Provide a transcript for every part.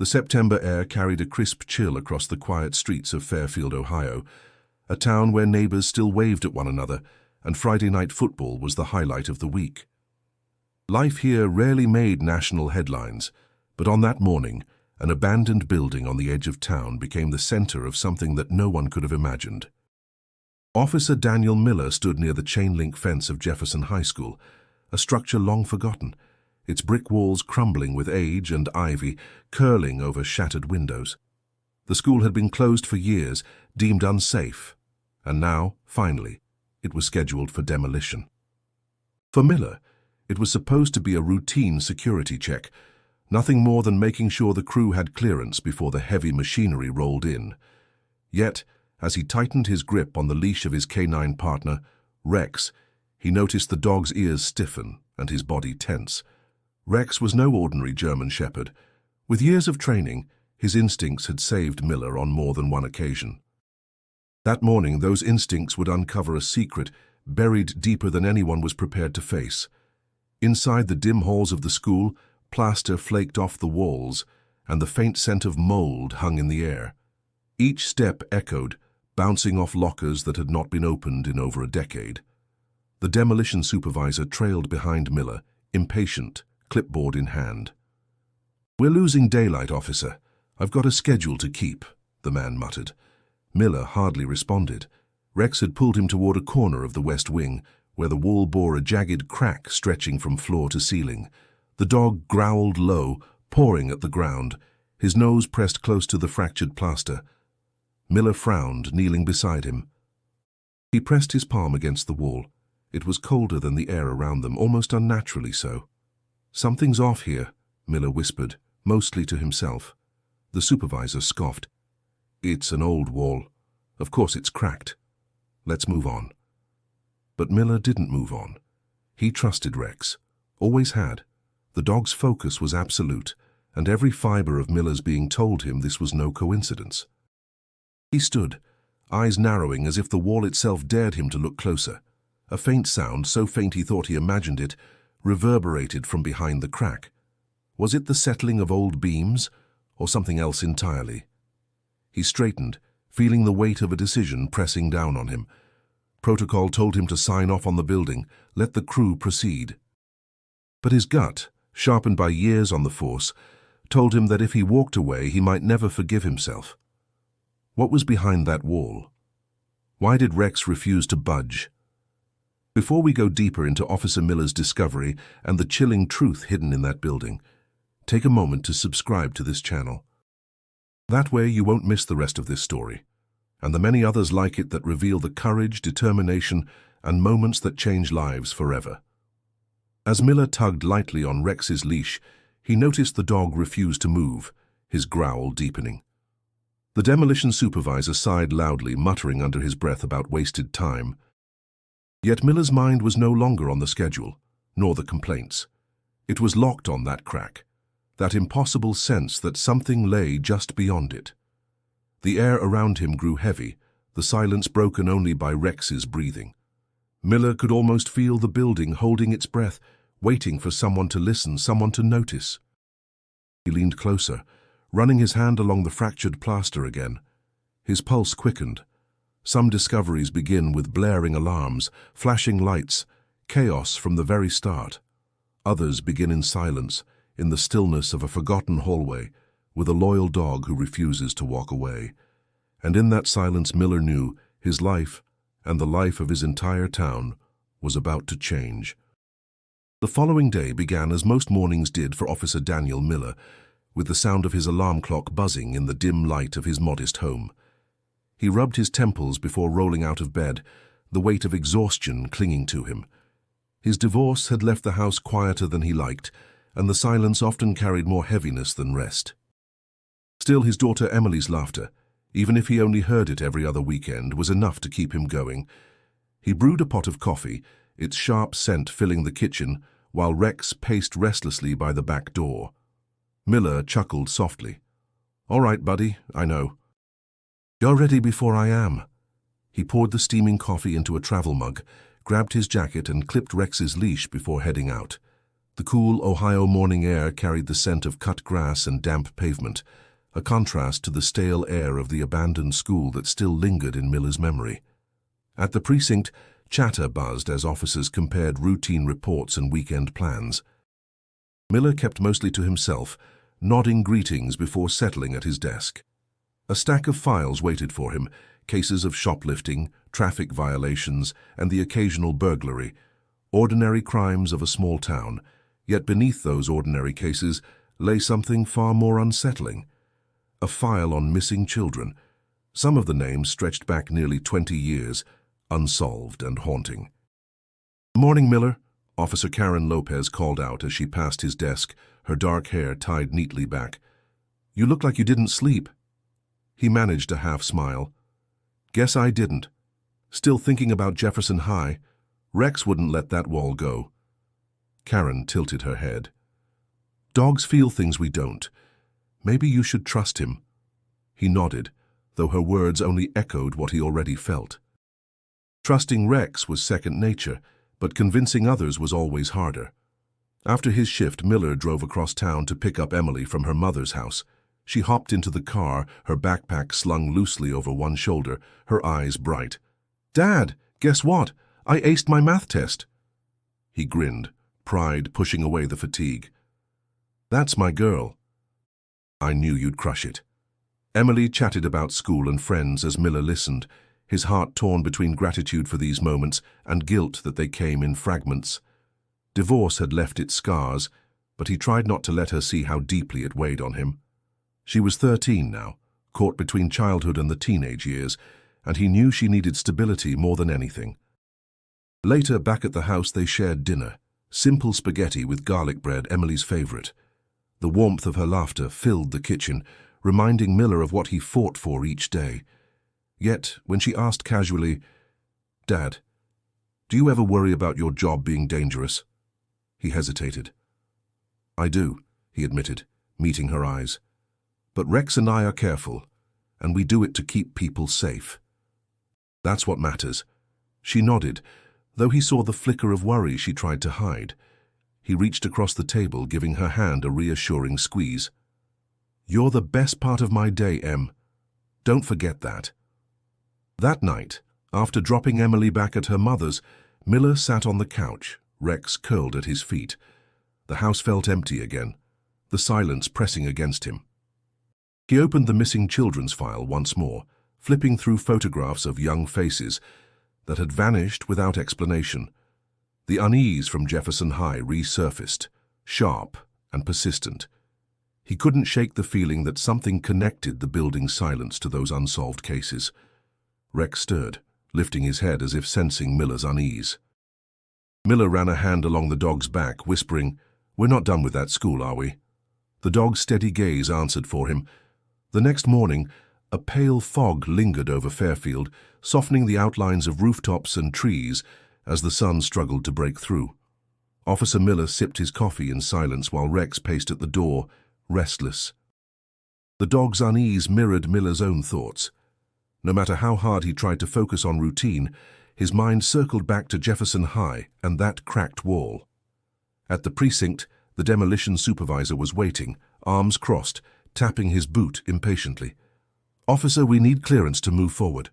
The September air carried a crisp chill across the quiet streets of Fairfield, Ohio, a town where neighbors still waved at one another, and Friday night football was the highlight of the week. Life here rarely made national headlines, but on that morning, an abandoned building on the edge of town became the center of something that no one could have imagined. Officer Daniel Miller stood near the chain-link fence of Jefferson High School, a structure long forgotten, its brick walls crumbling with age and ivy curling over shattered windows. The school had been closed for years, deemed unsafe, and now, finally, it was scheduled for demolition. For Miller, it was supposed to be a routine security check, nothing more than making sure the crew had clearance before the heavy machinery rolled in. Yet, as he tightened his grip on the leash of his canine partner, Rex, he noticed the dog's ears stiffen and his body tense. Rex was no ordinary German shepherd. With years of training, his instincts had saved Miller on more than one occasion. That morning, those instincts would uncover a secret buried deeper than anyone was prepared to face. Inside the dim halls of the school, plaster flaked off the walls, and the faint scent of mold hung in the air. Each step echoed, bouncing off lockers that had not been opened in over a decade. The demolition supervisor trailed behind Miller, impatient, clipboard in hand. "We're losing daylight, officer. I've got a schedule to keep," the man muttered. Miller hardly responded. Rex had pulled him toward a corner of the west wing, where the wall bore a jagged crack stretching from floor to ceiling. The dog growled low, pawing at the ground, his nose pressed close to the fractured plaster. Miller frowned, kneeling beside him. He pressed his palm against the wall. It was colder than the air around them, almost unnaturally so. "Something's off here," Miller whispered, mostly to himself. The supervisor scoffed. "It's an old wall. Of course it's cracked. Let's move on." But Miller didn't move on. He trusted Rex. Always had. The dog's focus was absolute, and every fiber of Miller's being told him this was no coincidence. He stood, eyes narrowing as if the wall itself dared him to look closer. A faint sound, so faint he thought he imagined it, reverberated from behind the crack. Was it the settling of old beams, or something else entirely? He straightened, feeling the weight of a decision pressing down on him. Protocol told him to sign off on the building, let the crew proceed. But his gut, sharpened by years on the force, told him that if he walked away, he might never forgive himself. What was behind that wall? Why did Rex refuse to budge? Before we go deeper into Officer Miller's discovery and the chilling truth hidden in that building, take a moment to subscribe to this channel. That way you won't miss the rest of this story, and the many others like it that reveal the courage, determination, and moments that change lives forever. As Miller tugged lightly on Rex's leash, he noticed the dog refused to move, his growl deepening. The demolition supervisor sighed loudly, muttering under his breath about wasted time. Yet Miller's mind was no longer on the schedule, nor the complaints. It was locked on that crack, that impossible sense that something lay just beyond it. The air around him grew heavy, the silence broken only by Rex's breathing. Miller could almost feel the building holding its breath, waiting for someone to listen, someone to notice. He leaned closer, running his hand along the fractured plaster again. His pulse quickened. Some discoveries begin with blaring alarms, flashing lights, chaos from the very start. Others begin in silence, in the stillness of a forgotten hallway, with a loyal dog who refuses to walk away. And in that silence Miller knew his life, and the life of his entire town, was about to change. The following day began as most mornings did for Officer Daniel Miller, with the sound of his alarm clock buzzing in the dim light of his modest home. He rubbed his temples before rolling out of bed, the weight of exhaustion clinging to him. His divorce had left the house quieter than he liked, and the silence often carried more heaviness than rest. Still, his daughter Emily's laughter, even if he only heard it every other weekend, was enough to keep him going. He brewed a pot of coffee, its sharp scent filling the kitchen, while Rex paced restlessly by the back door. Miller chuckled softly. "All right, buddy, I know. You're ready before I am." He poured the steaming coffee into a travel mug, grabbed his jacket and clipped Rex's leash before heading out. The cool Ohio morning air carried the scent of cut grass and damp pavement, a contrast to the stale air of the abandoned school that still lingered in Miller's memory. At the precinct, chatter buzzed as officers compared routine reports and weekend plans. Miller kept mostly to himself, nodding greetings before settling at his desk. A stack of files waited for him, cases of shoplifting, traffic violations, and the occasional burglary, ordinary crimes of a small town. Yet beneath those ordinary cases lay something far more unsettling. A file on missing children. Some of the names stretched back nearly 20 years, unsolved and haunting. "Morning, Miller," Officer Karen Lopez called out as she passed his desk, her dark hair tied neatly back. "You look like you didn't sleep." He managed a half smile. "Guess I didn't. Still thinking about Jefferson High. Rex wouldn't let that wall go." Karen tilted her head. "Dogs feel things we don't. Maybe you should trust him." He nodded, though her words only echoed what he already felt. Trusting Rex was second nature, but convincing others was always harder. After his shift, Miller drove across town to pick up Emily from her mother's house. She hopped into the car, her backpack slung loosely over one shoulder, her eyes bright. "Dad, guess what? I aced my math test." He grinned, pride pushing away the fatigue. "That's my girl." "I knew you'd crush it." Emily chatted about school and friends as Miller listened, his heart torn between gratitude for these moments and guilt that they came in fragments. Divorce had left its scars, but he tried not to let her see how deeply it weighed on him. She was 13 now, caught between childhood and the teenage years, and he knew she needed stability more than anything. Later, back at the house, they shared dinner, simple spaghetti with garlic bread, Emily's favorite. The warmth of her laughter filled the kitchen, reminding Miller of what he fought for each day. Yet, when she asked casually, "Dad, do you ever worry about your job being dangerous?" He hesitated. "I do," he admitted, meeting her eyes. "But Rex and I are careful, and we do it to keep people safe." "That's what matters." She nodded, though he saw the flicker of worry she tried to hide. He reached across the table, giving her hand a reassuring squeeze. "You're the best part of my day, Em. Don't forget that." That night, after dropping Emily back at her mother's, Miller sat on the couch, Rex curled at his feet. The house felt empty again, the silence pressing against him. He opened the missing children's file once more, flipping through photographs of young faces that had vanished without explanation. The unease from Jefferson High resurfaced, sharp and persistent. He couldn't shake the feeling that something connected the building's silence to those unsolved cases. Rex stirred, lifting his head as if sensing Miller's unease. Miller ran a hand along the dog's back, whispering, "We're not done with that school, are we?" The dog's steady gaze answered for him. The next morning, a pale fog lingered over Fairfield, softening the outlines of rooftops and trees as the sun struggled to break through. Officer Miller sipped his coffee in silence while Rex paced at the door, restless. The dog's unease mirrored Miller's own thoughts. No matter how hard he tried to focus on routine, his mind circled back to Jefferson High and that cracked wall. At the precinct, the demolition supervisor was waiting, arms crossed, tapping his boot impatiently. "Officer, we need clearance to move forward."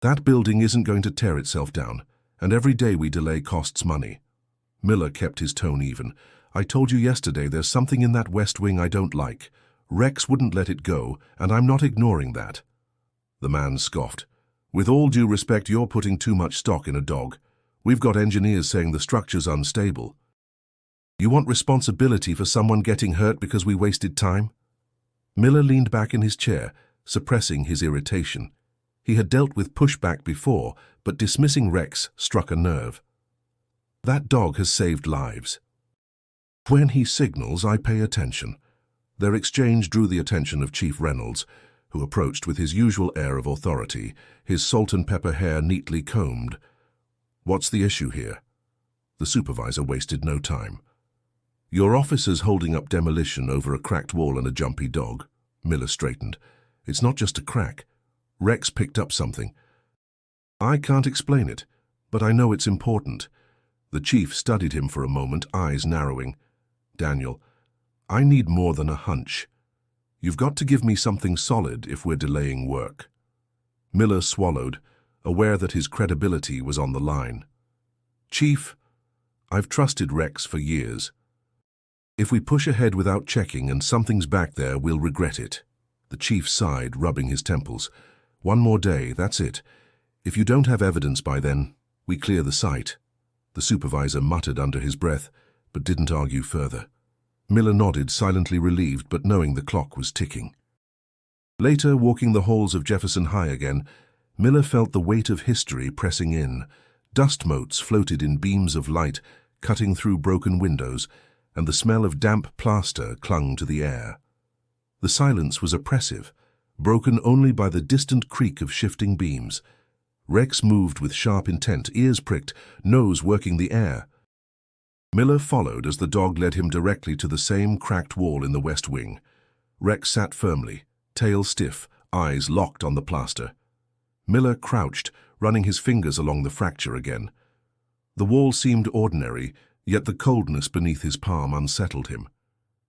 "That building isn't going to tear itself down, and every day we delay costs money." Miller kept his tone even. "I told you yesterday there's something in that West Wing I don't like. Rex wouldn't let it go, and I'm not ignoring that." The man scoffed. "With all due respect, you're putting too much stock in a dog. We've got engineers saying the structure's unstable. You want responsibility for someone getting hurt because we wasted time?" Miller leaned back in his chair, suppressing his irritation. He had dealt with pushback before, but dismissing Rex struck a nerve. "That dog has saved lives. When he signals, I pay attention." Their exchange drew the attention of Chief Reynolds, who approached with his usual air of authority, his salt-and-pepper hair neatly combed. "What's the issue here?" The supervisor wasted no time. "Your officer's holding up demolition over a cracked wall and a jumpy dog." Miller straightened. "It's not just a crack. Rex picked up something. I can't explain it, but I know it's important. The chief studied him for a moment, eyes narrowing. "Daniel, I need more than a hunch. You've got to give me something solid if we're delaying work." Miller swallowed, aware that his credibility was on the line. "Chief, I've trusted Rex for years. If we push ahead without checking and something's back there, we'll regret it." The chief sighed, rubbing his temples. "One more day, that's it. If you don't have evidence by then, we clear the site." The supervisor muttered under his breath, but didn't argue further. Miller nodded, silently relieved, but knowing the clock was ticking. Later, walking the halls of Jefferson High again, Miller felt the weight of history pressing in. Dust motes floated in beams of light, cutting through broken windows, and the smell of damp plaster clung to the air. The silence was oppressive, broken only by the distant creak of shifting beams. Rex moved with sharp intent, ears pricked, nose working the air. Miller followed as the dog led him directly to the same cracked wall in the west wing. Rex sat firmly, tail stiff, eyes locked on the plaster. Miller crouched, running his fingers along the fracture again. The wall seemed ordinary, yet the coldness beneath his palm unsettled him.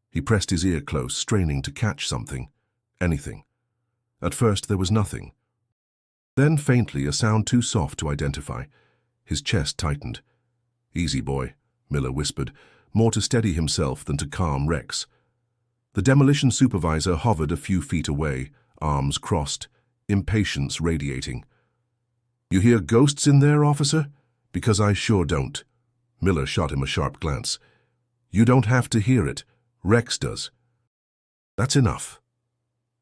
He pressed his ear close, straining to catch something, anything. At first there was nothing. Then faintly, a sound too soft to identify. His chest tightened. "Easy, boy," Miller whispered, more to steady himself than to calm Rex. The demolition supervisor hovered a few feet away, arms crossed, impatience radiating. "You hear ghosts in there, officer? Because I sure don't." Miller shot him a sharp glance. "You don't have to hear it. Rex does." "That's enough."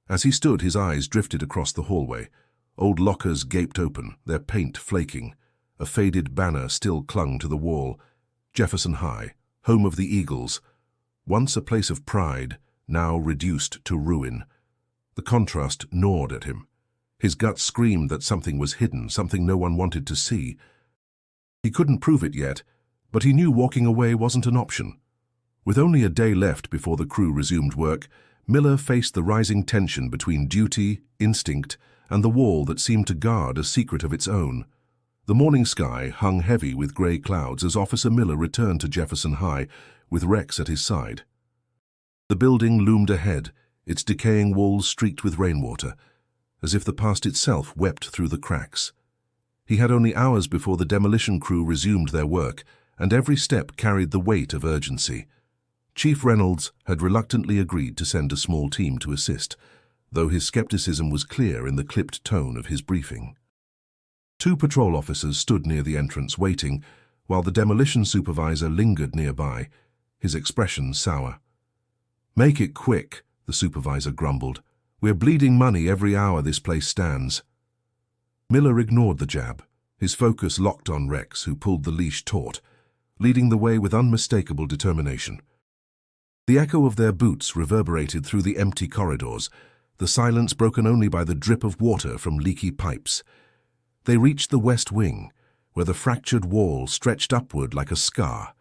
As he stood, his eyes drifted across the hallway. Old lockers gaped open, their paint flaking. A faded banner still clung to the wall. Jefferson High, home of the Eagles. Once a place of pride, now reduced to ruin. The contrast gnawed at him. His gut screamed that something was hidden, something no one wanted to see. He couldn't prove it yet, but he knew walking away wasn't an option. With only a day left before the crew resumed work, Miller faced the rising tension between duty, instinct, and the wall that seemed to guard a secret of its own. The morning sky hung heavy with grey clouds as Officer Miller returned to Jefferson High, with Rex at his side. The building loomed ahead, its decaying walls streaked with rainwater, as if the past itself wept through the cracks. He had only hours before the demolition crew resumed their work, and every step carried the weight of urgency. Chief Reynolds had reluctantly agreed to send a small team to assist, though his skepticism was clear in the clipped tone of his briefing. 2 patrol officers stood near the entrance waiting, while the demolition supervisor lingered nearby, his expression sour. "Make it quick," the supervisor grumbled. "We're bleeding money every hour this place stands." Miller ignored the jab, his focus locked on Rex, who pulled the leash taut, leading the way with unmistakable determination. The echo of their boots reverberated through the empty corridors, the silence broken only by the drip of water from leaky pipes. They reached the west wing, where the fractured wall stretched upward like a scar.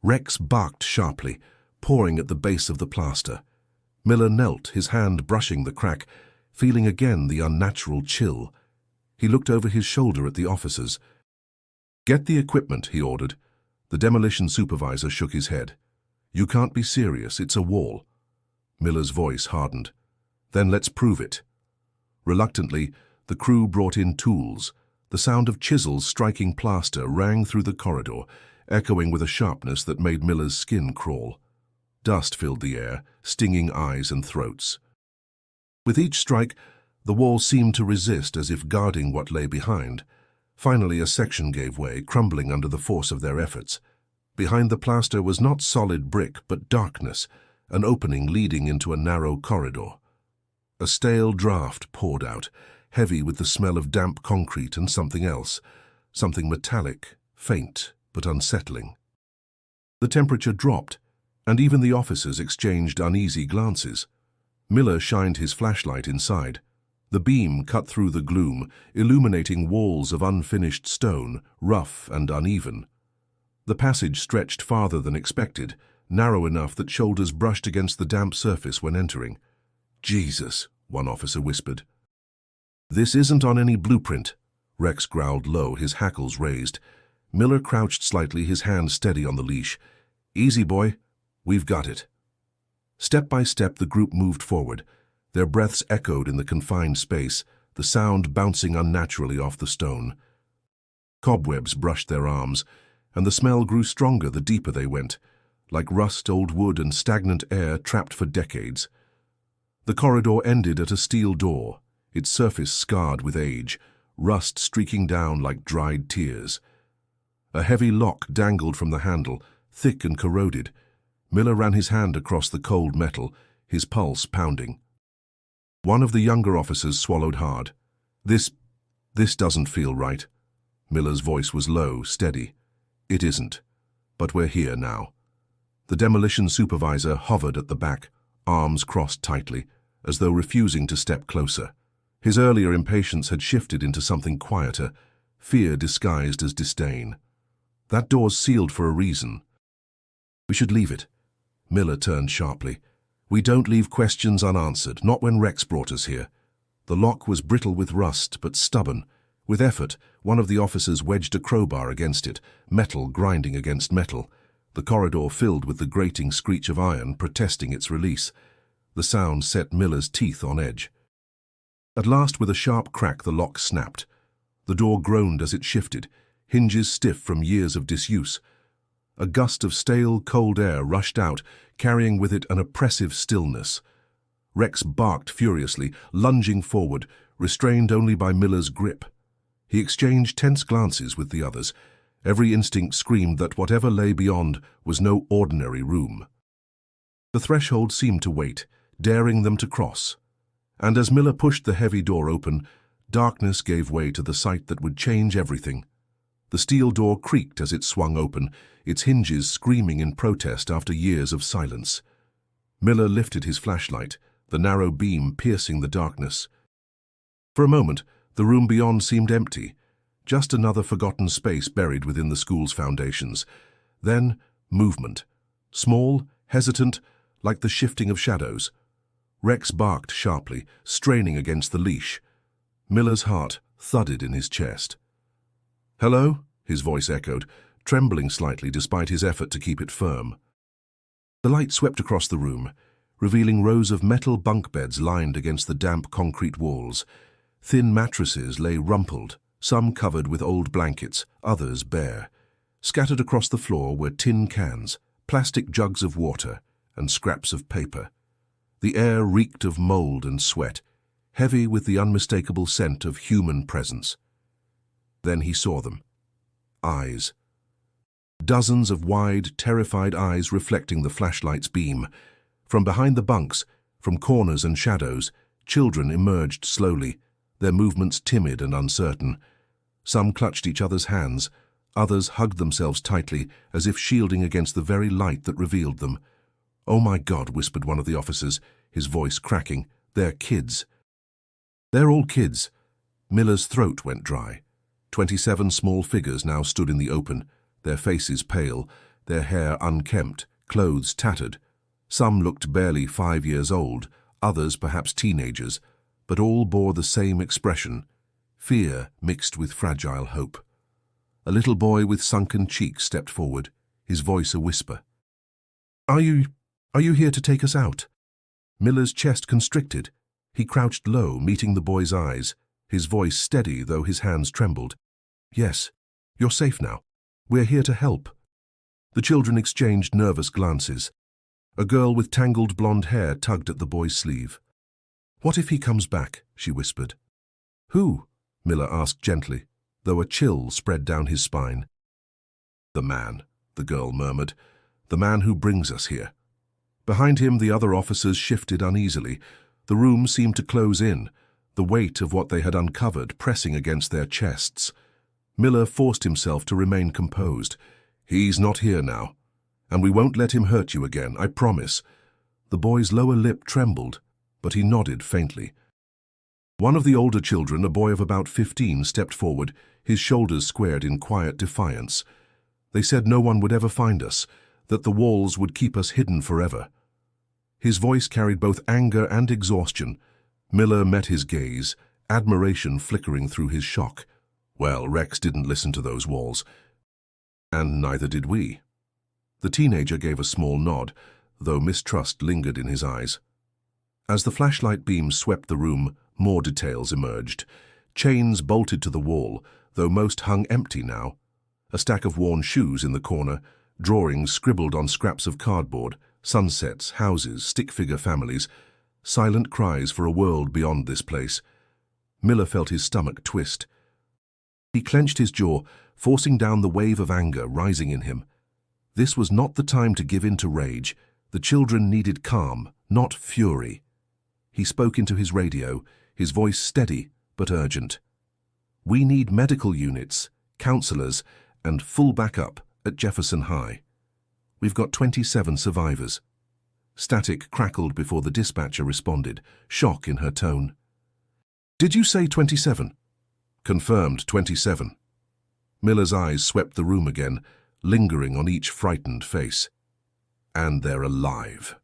Rex barked sharply, pawing at the base of the plaster. Miller knelt, his hand brushing the crack, feeling again the unnatural chill. He looked over his shoulder at the officers. "Get the equipment," he ordered. The demolition supervisor shook his head. "You can't be serious, it's a wall." Miller's voice hardened. "Then let's prove it." Reluctantly, the crew brought in tools. The sound of chisels striking plaster rang through the corridor, echoing with a sharpness that made Miller's skin crawl. Dust filled the air, stinging eyes and throats. With each strike, the wall seemed to resist, as if guarding what lay behind. Finally, a section gave way, crumbling under the force of their efforts. Behind the plaster was not solid brick, but darkness, an opening leading into a narrow corridor. A stale draught poured out, heavy with the smell of damp concrete and something else, something metallic, faint but unsettling. The temperature dropped, and even the officers exchanged uneasy glances. Miller shined his flashlight inside. The beam cut through the gloom, illuminating walls of unfinished stone, rough and uneven. The passage stretched farther than expected, narrow enough that shoulders brushed against the damp surface when entering. "Jesus," one officer whispered. "This isn't on any blueprint," Rex growled low, his hackles raised. Miller crouched slightly, his hand steady on the leash. "Easy, boy. We've got it." Step by step, the group moved forward. Their breaths echoed in the confined space, the sound bouncing unnaturally off the stone. Cobwebs brushed their arms, and the smell grew stronger the deeper they went, like rust, old wood, and stagnant air trapped for decades. The corridor ended at a steel door, its surface scarred with age, rust streaking down like dried tears. A heavy lock dangled from the handle, thick and corroded. Miller ran his hand across the cold metal, his pulse pounding. One of the younger officers swallowed hard. This doesn't feel right." Miller's voice was low, steady. "It isn't. But we're here now." The demolition supervisor hovered at the back, arms crossed tightly, as though refusing to step closer. His earlier impatience had shifted into something quieter, fear disguised as disdain. "That door's sealed for a reason." "We should leave it." Miller turned sharply. "We don't leave questions unanswered, not when Rex brought us here." The lock was brittle with rust, but stubborn. With effort, one of the officers wedged a crowbar against it, metal grinding against metal. The corridor filled with the grating screech of iron protesting its release. The sound set Miller's teeth on edge. At last, with a sharp crack, the lock snapped. The door groaned as it shifted, hinges stiff from years of disuse. A gust of stale, cold air rushed out, carrying with it an oppressive stillness. Rex barked furiously, lunging forward, restrained only by Miller's grip. He exchanged tense glances with the others. Every instinct screamed that whatever lay beyond was no ordinary room. The threshold seemed to wait, daring them to cross. And as Miller pushed the heavy door open, darkness gave way to the sight that would change everything. The steel door creaked as it swung open, its hinges screaming in protest after years of silence. Miller lifted his flashlight, the narrow beam piercing the darkness. For a moment, the room beyond seemed empty, just another forgotten space buried within the school's foundations. Then, movement. Small, hesitant, like the shifting of shadows. Rex barked sharply, straining against the leash. Miller's heart thudded in his chest. "Hello?" his voice echoed, trembling slightly despite his effort to keep it firm. The light swept across the room, revealing rows of metal bunk beds lined against the damp concrete walls. Thin mattresses lay rumpled, some covered with old blankets, others bare. Scattered across the floor were tin cans, plastic jugs of water, and scraps of paper. The air reeked of mold and sweat, heavy with the unmistakable scent of human presence. Then he saw them. Eyes. Dozens of wide, terrified eyes reflecting the flashlight's beam. From behind the bunks, from corners and shadows, children emerged slowly, their movements timid and uncertain. Some clutched each other's hands, others hugged themselves tightly, as if shielding against the very light that revealed them. "Oh my God," whispered one of the officers, his voice cracking. "They're kids." "They're all kids." Miller's throat went dry. 27 small figures now stood in the open, their faces pale, their hair unkempt, clothes tattered. Some looked barely 5 years old, others perhaps teenagers, but all bore the same expression, fear mixed with fragile hope. A little boy with sunken cheeks stepped forward, his voice a whisper. Are you here to take us out?" Miller's chest constricted. He crouched low, meeting the boy's eyes, his voice steady though his hands trembled. "Yes, you're safe now. We're here to help." The children exchanged nervous glances. A girl with tangled blonde hair tugged at the boy's sleeve. "What if he comes back?" she whispered. "Who?" Miller asked gently, though a chill spread down his spine. "The man," the girl murmured. "The man who brings us here." Behind him, the other officers shifted uneasily. The room seemed to close in, the weight of what they had uncovered pressing against their chests. Miller forced himself to remain composed. "He's not here now, and we won't let him hurt you again, I promise." The boy's lower lip trembled, but he nodded faintly. One of the older children, a boy of about 15, stepped forward, his shoulders squared in quiet defiance. "They said no one would ever find us, that the walls would keep us hidden forever." His voice carried both anger and exhaustion. Miller met his gaze, admiration flickering through his shock. Well, Rex didn't listen to those walls. And neither did we. The teenager gave a small nod, though mistrust lingered in his eyes. As the flashlight beam swept the room, more details emerged. Chains bolted to the wall, though most hung empty now. A stack of worn shoes in the corner, drawings scribbled on scraps of cardboard, sunsets, houses, stick-figure families, silent cries for a world beyond this place. Miller felt his stomach twist. He clenched his jaw, forcing down the wave of anger rising in him. This was not the time to give in to rage. The children needed calm, not fury. He spoke into his radio, his voice steady but urgent. We need medical units, counselors, and full backup at Jefferson High. We've got 27 survivors. Static crackled before the dispatcher responded, shock in her tone. Did you say 27? Confirmed 27. Miller's eyes swept the room again, lingering on each frightened face. And they're alive.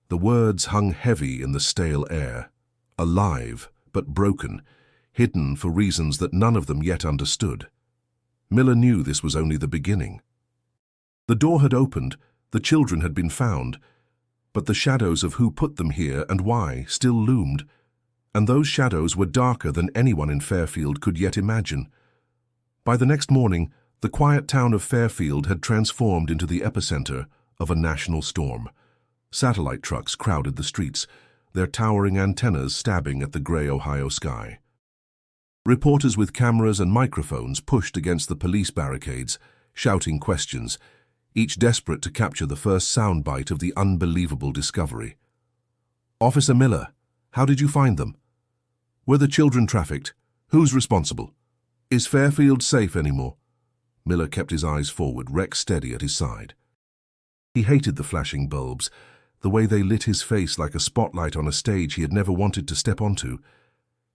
The words hung heavy in the stale air. Alive, but broken, hidden for reasons that none of them yet understood. Miller knew this was only the beginning. The door had opened, the children had been found, but the shadows of who put them here and why still loomed, and those shadows were darker than anyone in Fairfield could yet imagine. By the next morning, the quiet town of Fairfield had transformed into the epicenter of a national storm. Satellite trucks crowded the streets, their towering antennas stabbing at the gray Ohio sky. Reporters with cameras and microphones pushed against the police barricades, shouting questions, each desperate to capture the first soundbite of the unbelievable discovery. Officer Miller, how did you find them? Were the children trafficked? Who's responsible? Is Fairfield safe anymore? Miller kept his eyes forward, Rex steady at his side. He hated the flashing bulbs, the way they lit his face like a spotlight on a stage he had never wanted to step onto.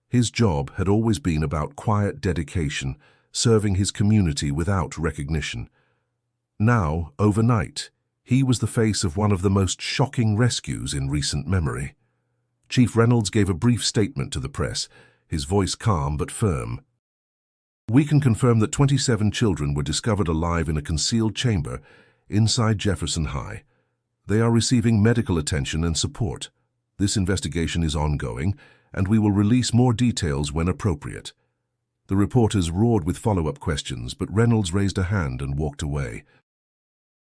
His job had always been about quiet dedication, serving his community without recognition. Now, overnight, he was the face of one of the most shocking rescues in recent memory. Chief Reynolds gave a brief statement to the press, his voice calm but firm. We can confirm that 27 children were discovered alive in a concealed chamber inside Jefferson High. They are receiving medical attention and support. This investigation is ongoing, and we will release more details when appropriate. The reporters roared with follow-up questions, but Reynolds raised a hand and walked away.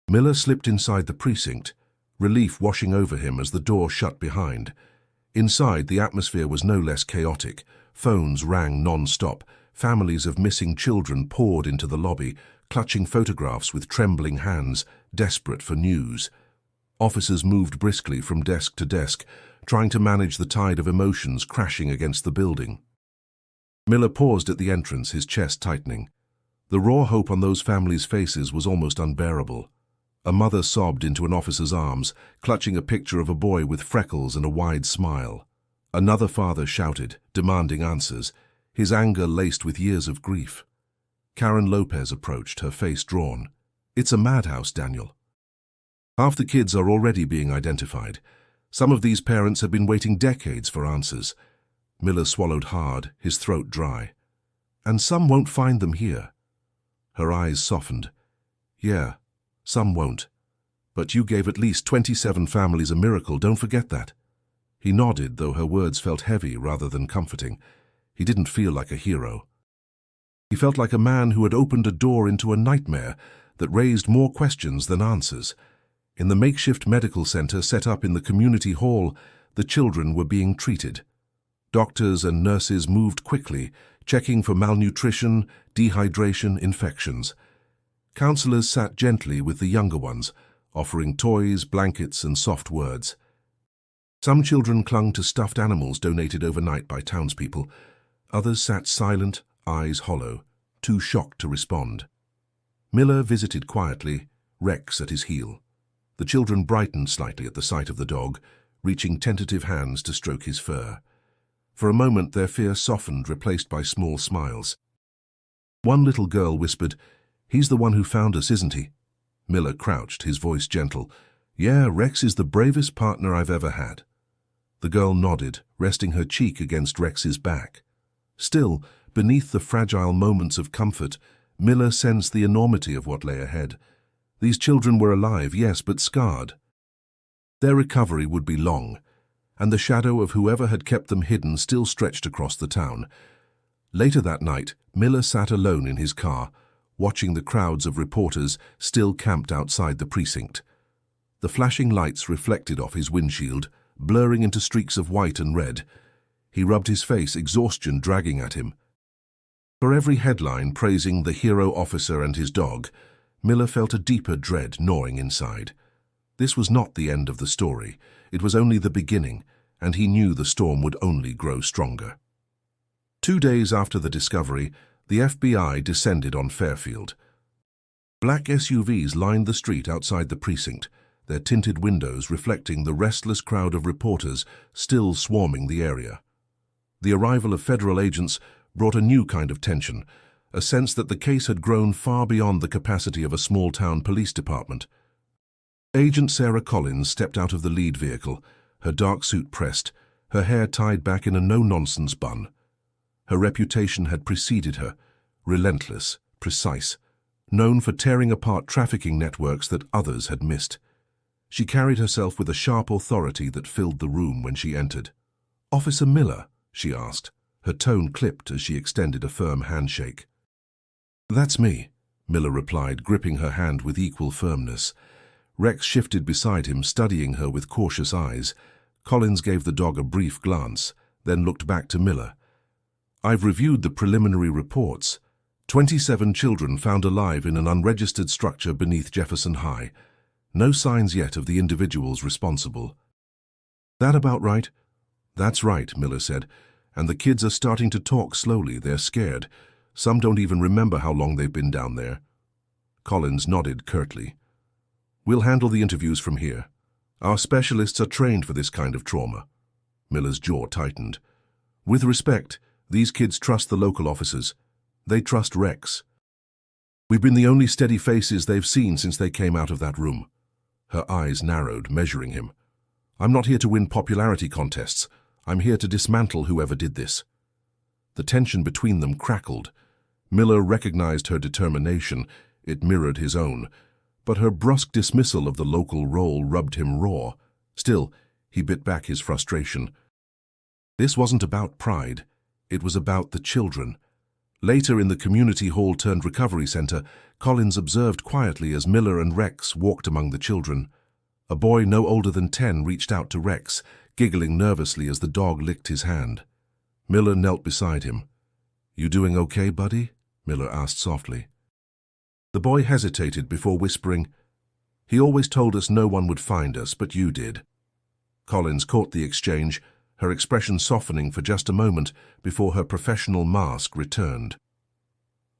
Miller slipped inside the precinct, relief washing over him as the door shut behind. Inside, the atmosphere was no less chaotic. Phones rang non-stop. Families of missing children poured into the lobby, clutching photographs with trembling hands, desperate for news. Officers moved briskly from desk to desk, trying to manage the tide of emotions crashing against the building. Miller paused at the entrance, his chest tightening. The raw hope on those families' faces was almost unbearable. A mother sobbed into an officer's arms, clutching a picture of a boy with freckles and a wide smile. Another father shouted, demanding answers, his anger laced with years of grief. Karen Lopez approached, her face drawn. It's a madhouse, Daniel. Half the kids are already being identified. Some of these parents have been waiting decades for answers. Miller swallowed hard, his throat dry. And some won't find them here. Her eyes softened. Yeah, some won't. But you gave at least 27 families a miracle, don't forget that. He nodded, though her words felt heavy rather than comforting. He didn't feel like a hero. He felt like a man who had opened a door into a nightmare that raised more questions than answers. In the makeshift medical center set up in the community hall, the children were being treated. Doctors and nurses moved quickly, checking for malnutrition, dehydration, infections. Counselors sat gently with the younger ones, offering toys, blankets, and soft words. Some children clung to stuffed animals donated overnight by townspeople. Others sat silent, eyes hollow, too shocked to respond. Miller visited quietly, Rex at his heel. The children brightened slightly at the sight of the dog, reaching tentative hands to stroke his fur. For a moment their fear softened, replaced by small smiles. One little girl whispered, "He's the one who found us, isn't he?" Miller crouched, his voice gentle. "Yeah, Rex is the bravest partner I've ever had." The girl nodded, resting her cheek against Rex's back. Still, beneath the fragile moments of comfort, Miller sensed the enormity of what lay ahead. These children were alive, yes, but scarred. Their recovery would be long, and the shadow of whoever had kept them hidden still stretched across the town. Later that night, Miller sat alone in his car, watching the crowds of reporters still camped outside the precinct. The flashing lights reflected off his windshield, blurring into streaks of white and red. He rubbed his face, exhaustion dragging at him. For every headline praising the hero officer and his dog, Miller felt a deeper dread gnawing inside. This was not the end of the story. It was only the beginning, and he knew the storm would only grow stronger. 2 days after the discovery, the FBI descended on Fairfield. Black SUVs lined the street outside the precinct, their tinted windows reflecting the restless crowd of reporters still swarming the area. The arrival of federal agents brought a new kind of tension, a sense that the case had grown far beyond the capacity of a small-town police department. Agent Sarah Collins stepped out of the lead vehicle, her dark suit pressed, her hair tied back in a no-nonsense bun. Her reputation had preceded her, relentless, precise, known for tearing apart trafficking networks that others had missed. She carried herself with a sharp authority that filled the room when she entered. "Officer Miller?" she asked, her tone clipped as she extended a firm handshake. "That's me," Miller replied, gripping her hand with equal firmness. Rex shifted beside him, studying her with cautious eyes. Collins gave the dog a brief glance, then looked back to Miller. "I've reviewed the preliminary reports. 27 children found alive in an unregistered structure beneath Jefferson High. No signs yet of the individuals responsible." "That about right?" "That's right," Miller said. "And the kids are starting to talk slowly. They're scared. Some don't even remember how long they've been down there." Collins nodded curtly. "We'll handle the interviews from here. Our specialists are trained for this kind of trauma." Miller's jaw tightened. "With respect, these kids trust the local officers. They trust Rex. We've been the only steady faces they've seen since they came out of that room." Her eyes narrowed, measuring him. "I'm not here to win popularity contests. I'm here to dismantle whoever did this." The tension between them crackled. Miller recognized her determination. It mirrored his own. But her brusque dismissal of the local role rubbed him raw. Still, he bit back his frustration. This wasn't about pride. It was about the children. Later in the community hall-turned-recovery center, Collins observed quietly as Miller and Rex walked among the children. A boy no older than 10 reached out to Rex, giggling nervously as the dog licked his hand. Miller knelt beside him. "You doing okay, buddy?" Miller asked softly. The boy hesitated before whispering, "He always told us no one would find us, but you did." Collins caught the exchange, her expression softening for just a moment before her professional mask returned.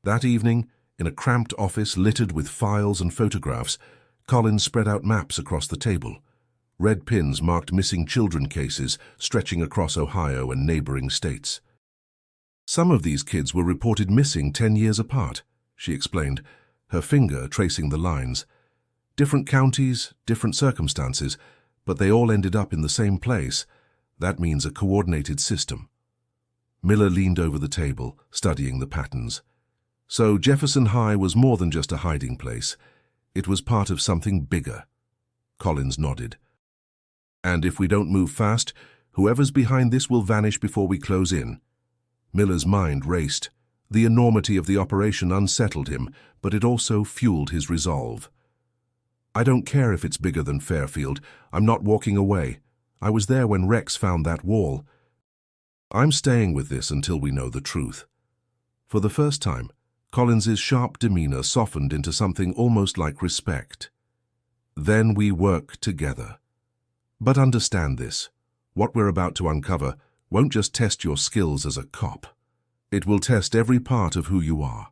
That evening, in a cramped office littered with files and photographs, Collins spread out maps across the table. Red pins marked missing children cases stretching across Ohio and neighboring states. "Some of these kids were reported missing 10 years apart," she explained, her finger tracing the lines. "Different counties, different circumstances, but they all ended up in the same place. That means a coordinated system." Miller leaned over the table, studying the patterns. So Jefferson High was more than just a hiding place. It was part of something bigger. Collins nodded. "And if we don't move fast, whoever's behind this will vanish before we close in." Miller's mind raced. The enormity of the operation unsettled him, but it also fueled his resolve. "I don't care if it's bigger than Fairfield. I'm not walking away. I was there when Rex found that wall. I'm staying with this until we know the truth." For the first time, Collins's sharp demeanor softened into something almost like respect. "Then we work together. But understand this. What we're about to uncover won't just test your skills as a cop. It will test every part of who you are."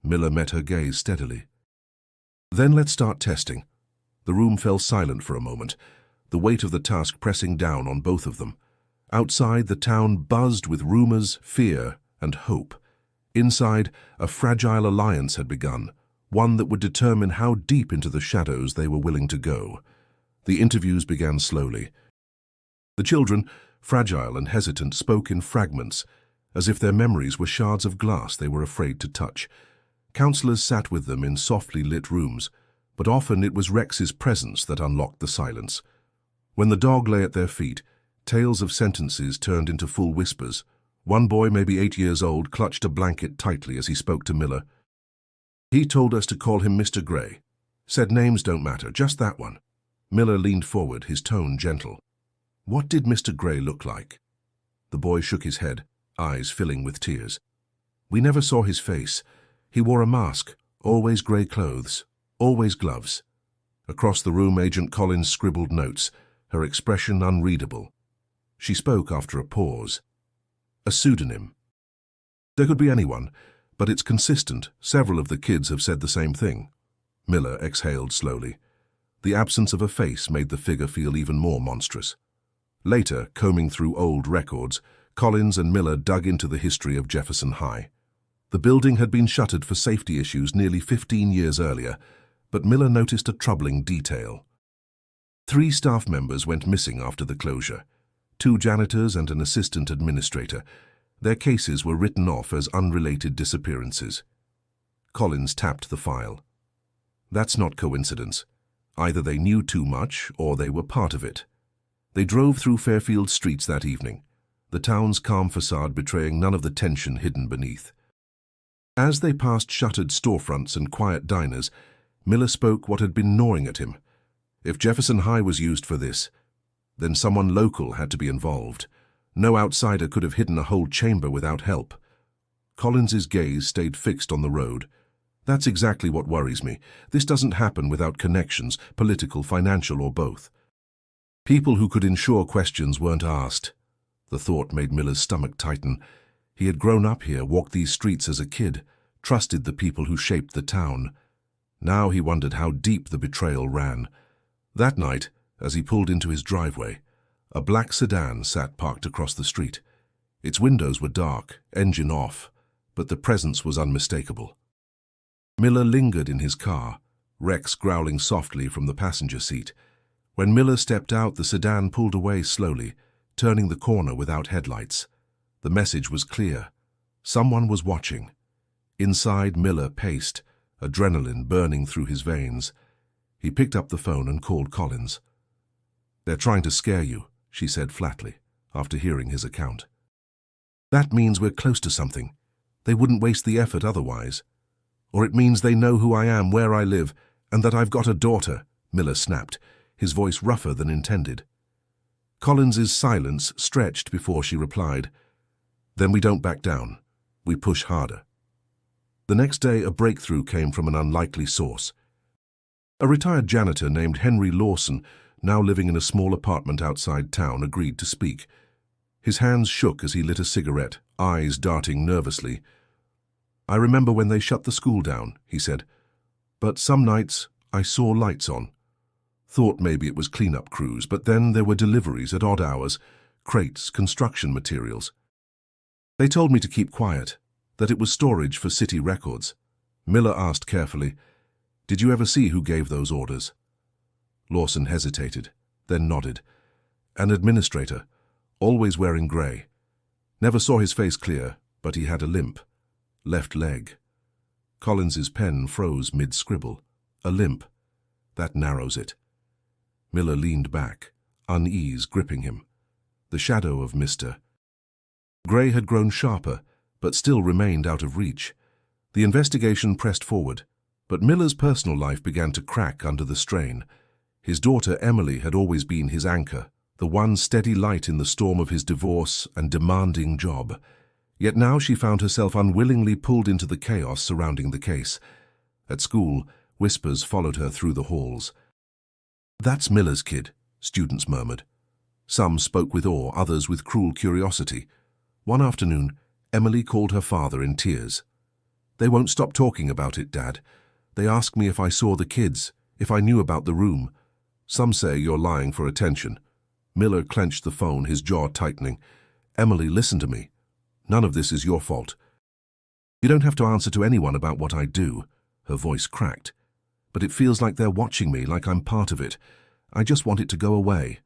Miller met her gaze steadily. "Then let's start testing." The room fell silent for a moment, the weight of the task pressing down on both of them. Outside, the town buzzed with rumors, fear, and hope. Inside, a fragile alliance had begun, one that would determine how deep into the shadows they were willing to go. The interviews began slowly. The children, fragile and hesitant, spoke in fragments, as if their memories were shards of glass they were afraid to touch. Counselors sat with them in softly lit rooms, but often it was Rex's presence that unlocked the silence. When the dog lay at their feet, tales of sentences turned into full whispers. One boy, maybe 8 years old, clutched a blanket tightly as he spoke to Miller. "He told us to call him Mr. Gray. Said names don't matter, just that one." Miller leaned forward, his tone gentle. "What did Mr. Gray look like?" The boy shook his head, eyes filling with tears. "We never saw his face. He wore a mask, always grey clothes, always gloves." Across the room, Agent Collins scribbled notes, her expression unreadable. She spoke after a pause. "A pseudonym. There could be anyone, but it's consistent. Several of the kids have said the same thing." Miller exhaled slowly. The absence of a face made the figure feel even more monstrous. Later, combing through old records, Collins and Miller dug into the history of Jefferson High. The building had been shuttered for safety issues nearly 15 years earlier, but Miller noticed a troubling detail. 3 staff members went missing after the closure. 2 janitors and an assistant administrator. Their cases were written off as unrelated disappearances. Collins tapped the file. That's not coincidence. Either they knew too much or they were part of it. They drove through Fairfield streets that evening, the town's calm facade betraying none of the tension hidden beneath. As they passed shuttered storefronts and quiet diners, Miller spoke what had been gnawing at him. If Jefferson High was used for this, then someone local had to be involved. No outsider could have hidden a whole chamber without help. Collins's gaze stayed fixed on the road. "That's exactly what worries me. This doesn't happen without connections, political, financial, or both. People who could ensure questions weren't asked." The thought made Miller's stomach tighten. He had grown up here, walked these streets as a kid, trusted the people who shaped the town. Now he wondered how deep the betrayal ran. That night, as he pulled into his driveway, a black sedan sat parked across the street. Its windows were dark, engine off, but the presence was unmistakable. Miller lingered in his car, Rex growling softly from the passenger seat. When Miller stepped out, the sedan pulled away slowly, turning the corner without headlights. The message was clear. Someone was watching. Inside, Miller paced, adrenaline burning through his veins. He picked up the phone and called Collins. "They're trying to scare you," she said flatly, after hearing his account. "That means we're close to something. They wouldn't waste the effort otherwise. Or it means they know who I am, where I live, and that I've got a daughter," Miller snapped, his voice rougher than intended. Collins's silence stretched before she replied. "Then we don't back down. We push harder." The next day, a breakthrough came from an unlikely source. A retired janitor named Henry Lawson, now living in a small apartment outside town, agreed to speak. His hands shook as he lit a cigarette, eyes darting nervously. "I remember when they shut the school down," he said. "But some nights I saw lights on. Thought maybe it was cleanup crews, but then there were deliveries at odd hours, crates, construction materials. They told me to keep quiet, that it was storage for city records." Miller asked carefully, "Did you ever see who gave those orders?" Lawson hesitated, then nodded. "An administrator, always wearing grey. Never saw his face clear, but he had a limp. Left leg." Collins's pen froze mid-scribble. "A limp. That narrows it." Miller leaned back, unease gripping him. The shadow of Mr. Gray had grown sharper, but still remained out of reach. The investigation pressed forward, but Miller's personal life began to crack under the strain. His daughter Emily had always been his anchor, the one steady light in the storm of his divorce and demanding job. Yet now she found herself unwillingly pulled into the chaos surrounding the case. At school, whispers followed her through the halls. "That's Miller's kid," students murmured. Some spoke with awe, others with cruel curiosity. One afternoon, Emily called her father in tears. "They won't stop talking about it, Dad. They ask me if I saw the kids, if I knew about the room. Some say you're lying for attention." Miller clenched the phone, his jaw tightening. "Emily, listen to me. None of this is your fault. You don't have to answer to anyone about what I do." Her voice cracked. "But it feels like they're watching me, like I'm part of it. I just want it to go away."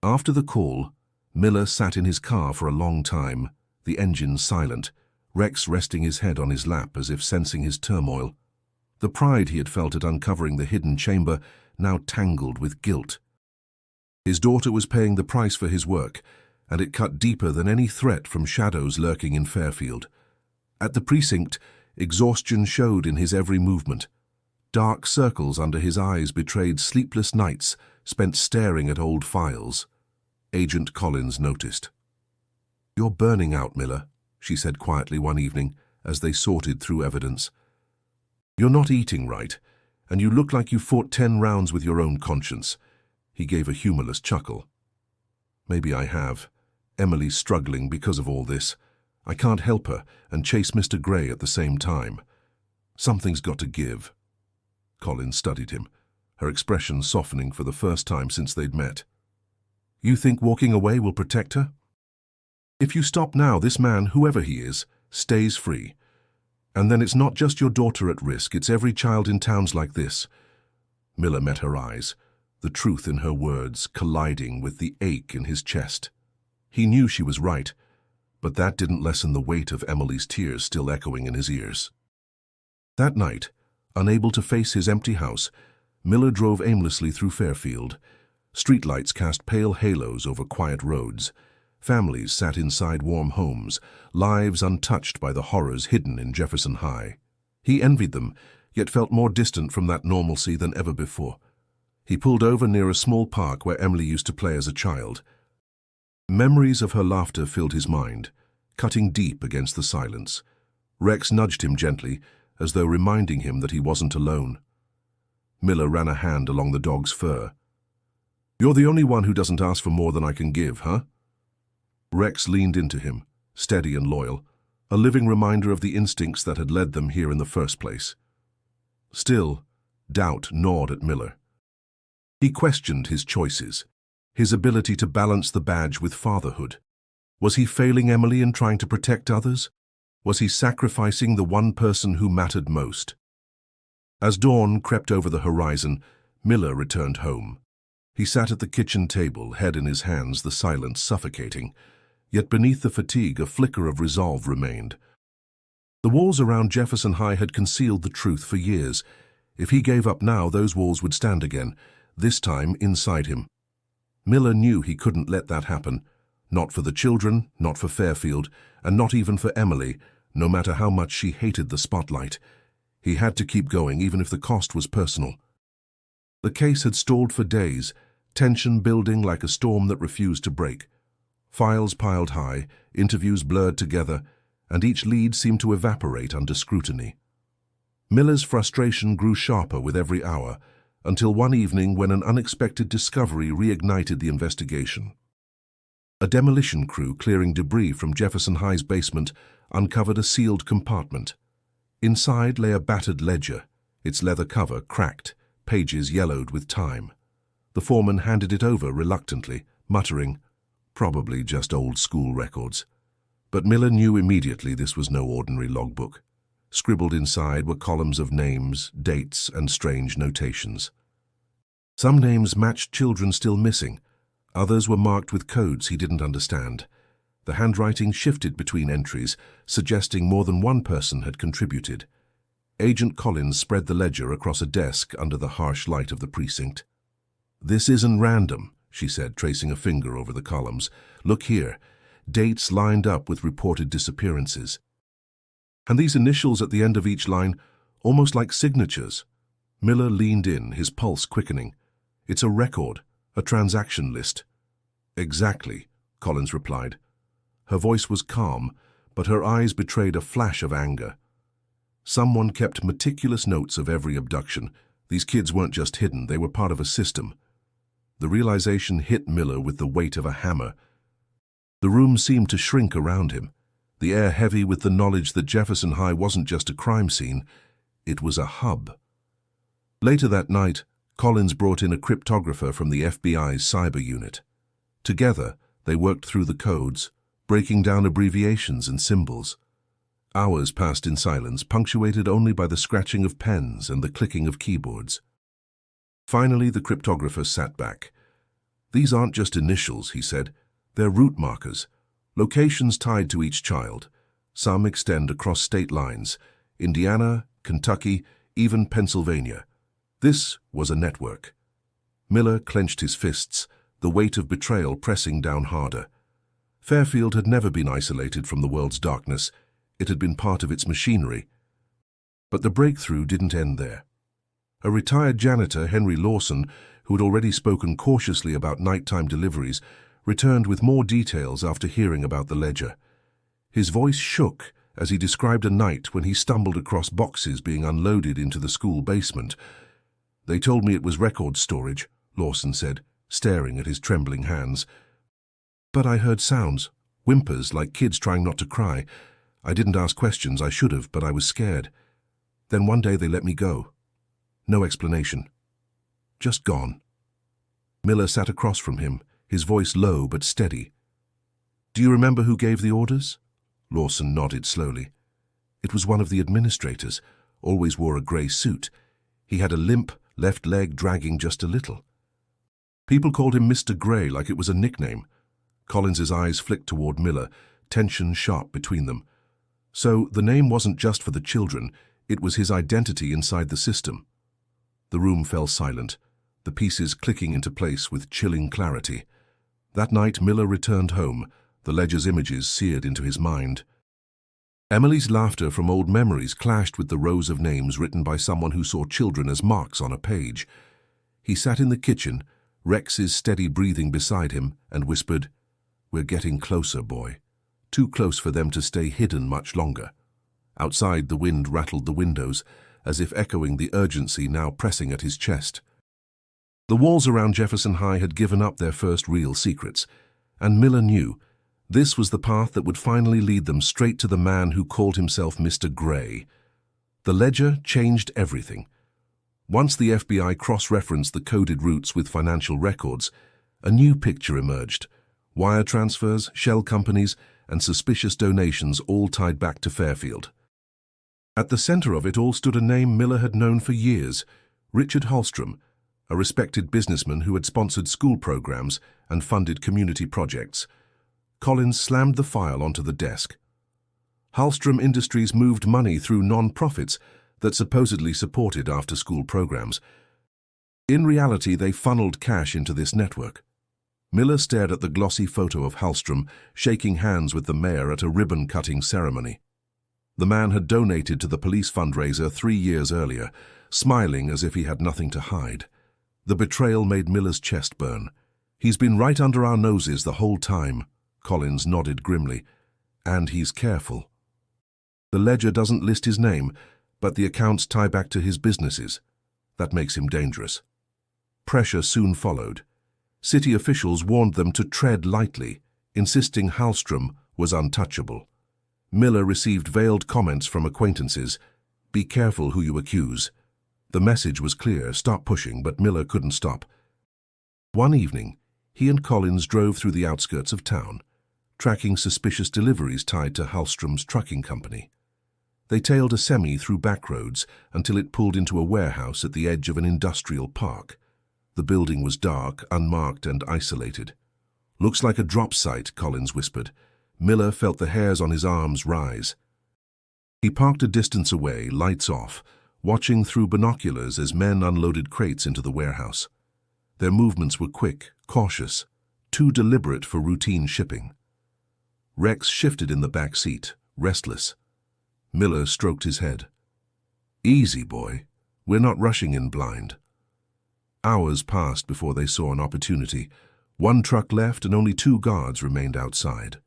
After the call, Miller sat in his car for a long time, the engine silent, Rex resting his head on his lap as if sensing his turmoil. The pride he had felt at uncovering the hidden chamber now tangled with guilt. His daughter was paying the price for his work, and it cut deeper than any threat from shadows lurking in Fairfield. At the precinct, exhaustion showed in his every movement. Dark circles under his eyes betrayed sleepless nights spent staring at old files. Agent Collins noticed. "You're burning out, Miller," she said quietly one evening as they sorted through evidence. "You're not eating right, and you look like you fought 10 rounds with your own conscience." He gave a humorless chuckle. "Maybe I have. Emily's struggling because of all this. I can't help her and chase Mr. Gray at the same time. Something's got to give." Collins studied him, her expression softening for the first time since they'd met. "You think walking away will protect her? If you stop now, this man, whoever he is, stays free. And then it's not just your daughter at risk, it's every child in towns like this." Miller met her eyes, the truth in her words colliding with the ache in his chest. He knew she was right, but that didn't lessen the weight of Emily's tears still echoing in his ears. That night, unable to face his empty house, Miller drove aimlessly through Fairfield. Streetlights cast pale halos over quiet roads. Families sat inside warm homes, lives untouched by the horrors hidden in Jefferson High. He envied them, yet felt more distant from that normalcy than ever before. He pulled over near a small park where Emily used to play as a child. Memories of her laughter filled his mind, cutting deep against the silence. Rex nudged him gently, as though reminding him that he wasn't alone. Miller ran a hand along the dog's fur. "You're the only one who doesn't ask for more than I can give, huh?" Rex leaned into him, steady and loyal, a living reminder of the instincts that had led them here in the first place. Still, doubt gnawed at Miller. He questioned his choices, his ability to balance the badge with fatherhood. Was he failing Emily in trying to protect others? Was he sacrificing the one person who mattered most? As dawn crept over the horizon, Miller returned home. He sat at the kitchen table, head in his hands, the silence suffocating. Yet beneath the fatigue, a flicker of resolve remained. The walls around Jefferson High had concealed the truth for years. If he gave up now, those walls would stand again, this time inside him. Miller knew he couldn't let that happen. Not for the children, not for Fairfield, and not even for Emily, no matter how much she hated the spotlight. He had to keep going, even if the cost was personal. The case had stalled for days, tension building like a storm that refused to break. Files piled high, interviews blurred together, and each lead seemed to evaporate under scrutiny. Miller's frustration grew sharper with every hour, until one evening when an unexpected discovery reignited the investigation. A demolition crew clearing debris from Jefferson High's basement uncovered a sealed compartment. Inside lay a battered ledger, its leather cover cracked, pages yellowed with time. The foreman handed it over reluctantly, muttering, "Probably just old school records." But Miller knew immediately this was no ordinary logbook. Scribbled inside were columns of names, dates, and strange notations. Some names matched children still missing. Others were marked with codes he didn't understand. The handwriting shifted between entries, suggesting more than one person had contributed. Agent Collins spread the ledger across a desk under the harsh light of the precinct. "This isn't random," she said, tracing a finger over the columns. "Look here. Dates lined up with reported disappearances. And these initials at the end of each line, almost like signatures." Miller leaned in, his pulse quickening. "It's a record, a transaction list." "Exactly," Collins replied. Her voice was calm, but her eyes betrayed a flash of anger. Someone kept meticulous notes of every abduction. These kids weren't just hidden, they were part of a system. The realization hit Miller with the weight of a hammer. The room seemed to shrink around him, the air heavy with the knowledge that Jefferson High wasn't just a crime scene, it was a hub. Later that night, Collins brought in a cryptographer from the FBI's cyber unit. Together, they worked through the codes, breaking down abbreviations and symbols. Hours passed in silence, punctuated only by the scratching of pens and the clicking of keyboards. Finally, the cryptographer sat back. "These aren't just initials," he said. "They're route markers, locations tied to each child. Some extend across state lines: Indiana, Kentucky, even Pennsylvania. This was a network. Miller clenched his fists, the weight of betrayal pressing down harder. Fairfield had never been isolated from the world's darkness. It had been part of its machinery. But the breakthrough didn't end there. A retired janitor, Henry Lawson, who had already spoken cautiously about nighttime deliveries, returned with more details after hearing about the ledger. His voice shook as he described a night when he stumbled across boxes being unloaded into the school basement. "They told me it was record storage," Lawson said, staring at his trembling hands. "But I heard sounds, whimpers like kids trying not to cry. I didn't ask questions, I should have, but I was scared. Then one day they let me go. No explanation. Just gone." Miller sat across from him, his voice low but steady. "Do you remember who gave the orders?" Lawson nodded slowly. "It was one of the administrators, always wore a grey suit. He had a limp left leg dragging just a little. People called him Mr. Grey like it was a nickname." Collins's eyes flicked toward Miller, tension sharp between them. So the name wasn't just for the children, it was his identity inside the system. The room fell silent, the pieces clicking into place with chilling clarity. That night Miller returned home, the ledger's images seared into his mind. Emily's laughter from old memories clashed with the rows of names written by someone who saw children as marks on a page. He sat in the kitchen, Rex's steady breathing beside him, and whispered, "We're getting closer, boy. Too close for them to stay hidden much longer." Outside, the wind rattled the windows, as if echoing the urgency now pressing at his chest. The walls around Jefferson High had given up their first real secrets, and Miller knew this was the path that would finally lead them straight to the man who called himself Mr. Grey. The ledger changed everything. Once the FBI cross-referenced the coded routes with financial records, a new picture emerged: wire transfers, shell companies, and suspicious donations all tied back to Fairfield. At the center of it all stood a name Miller had known for years: Richard Hallstrom, a respected businessman who had sponsored school programs and funded community projects. Collins slammed the file onto the desk. Hallstrom Industries moved money through non-profits that supposedly supported after-school programs. In reality, they funneled cash into this network. Miller stared at the glossy photo of Hallstrom shaking hands with the mayor at a ribbon-cutting ceremony. The man had donated to the police fundraiser 3 years earlier, smiling as if he had nothing to hide. The betrayal made Miller's chest burn. "He's been right under our noses the whole time," Collins nodded grimly. "And he's careful. The ledger doesn't list his name, but the accounts tie back to his businesses. That makes him dangerous." Pressure soon followed. City officials warned them to tread lightly, insisting Hallstrom was untouchable. Miller received veiled comments from acquaintances: "Be careful who you accuse." The message was clear: stop pushing, but Miller couldn't stop. One evening, he and Collins drove through the outskirts of town, tracking suspicious deliveries tied to Hallstrom's trucking company. They tailed a semi through back roads until it pulled into a warehouse at the edge of an industrial park. The building was dark, unmarked, and isolated. "Looks like a drop site," Collins whispered. Miller felt the hairs on his arms rise. He parked a distance away, lights off, watching through binoculars as men unloaded crates into the warehouse. Their movements were quick, cautious, too deliberate for routine shipping. Rex shifted in the back seat, restless. Miller stroked his head. "Easy, boy. We're not rushing in blind." Hours passed before they saw an opportunity. One truck left and only 2 guards remained outside.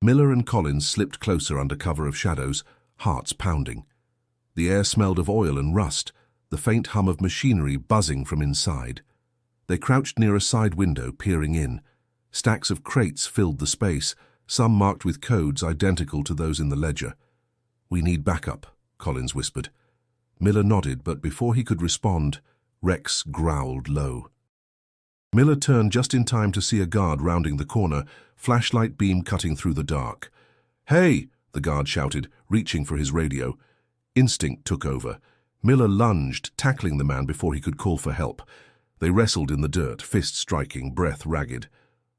Miller and Collins slipped closer under cover of shadows, hearts pounding. The air smelled of oil and rust, the faint hum of machinery buzzing from inside. They crouched near a side window, peering in. Stacks of crates filled the space, some marked with codes identical to those in the ledger. "We need backup," Collins whispered. Miller nodded, but before he could respond, Rex growled low. Miller turned just in time to see a guard rounding the corner, flashlight beam cutting through the dark. "Hey!" the guard shouted, reaching for his radio. Instinct took over. Miller lunged, tackling the man before he could call for help. They wrestled in the dirt, fists striking, breath ragged.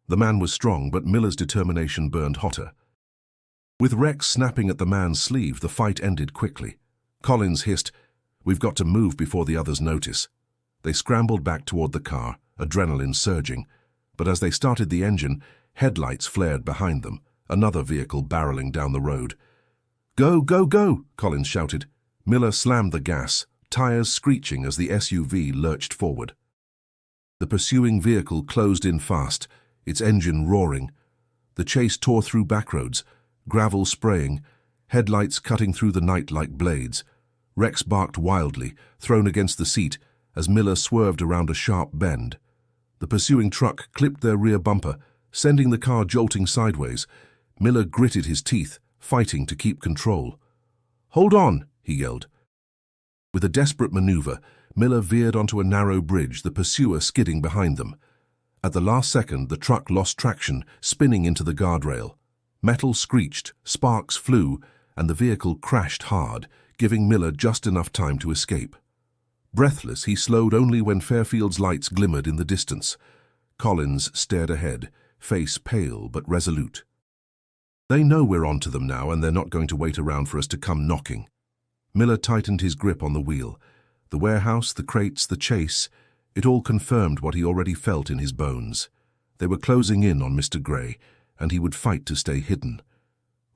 The man was strong, but Miller's determination burned hotter. With Rex snapping at the man's sleeve, the fight ended quickly. Collins hissed, "We've got to move before the others notice." They scrambled back toward the car, adrenaline surging. But as they started the engine, headlights flared behind them, another vehicle barreling down the road. "Go, go, go!" Collins shouted. Miller slammed the gas, tires screeching as the SUV lurched forward. The pursuing vehicle closed in fast, its engine roaring. The chase tore through backroads, gravel spraying, headlights cutting through the night like blades. Rex barked wildly, thrown against the seat, as Miller swerved around a sharp bend. The pursuing truck clipped their rear bumper, sending the car jolting sideways. Miller gritted his teeth, fighting to keep control. "Hold on!" he yelled. With a desperate maneuver, Miller veered onto a narrow bridge, the pursuer skidding behind them. At the last second, the truck lost traction, spinning into the guardrail. Metal screeched, sparks flew, and the vehicle crashed hard, giving Miller just enough time to escape. Breathless, he slowed only when Fairfield's lights glimmered in the distance. Collins stared ahead, face pale but resolute. "They know we're onto them now, and they're not going to wait around for us to come knocking." Miller tightened his grip on the wheel. The warehouse, the crates, the chase, it all confirmed what he already felt in his bones. They were closing in on Mr. Gray, and he would fight to stay hidden.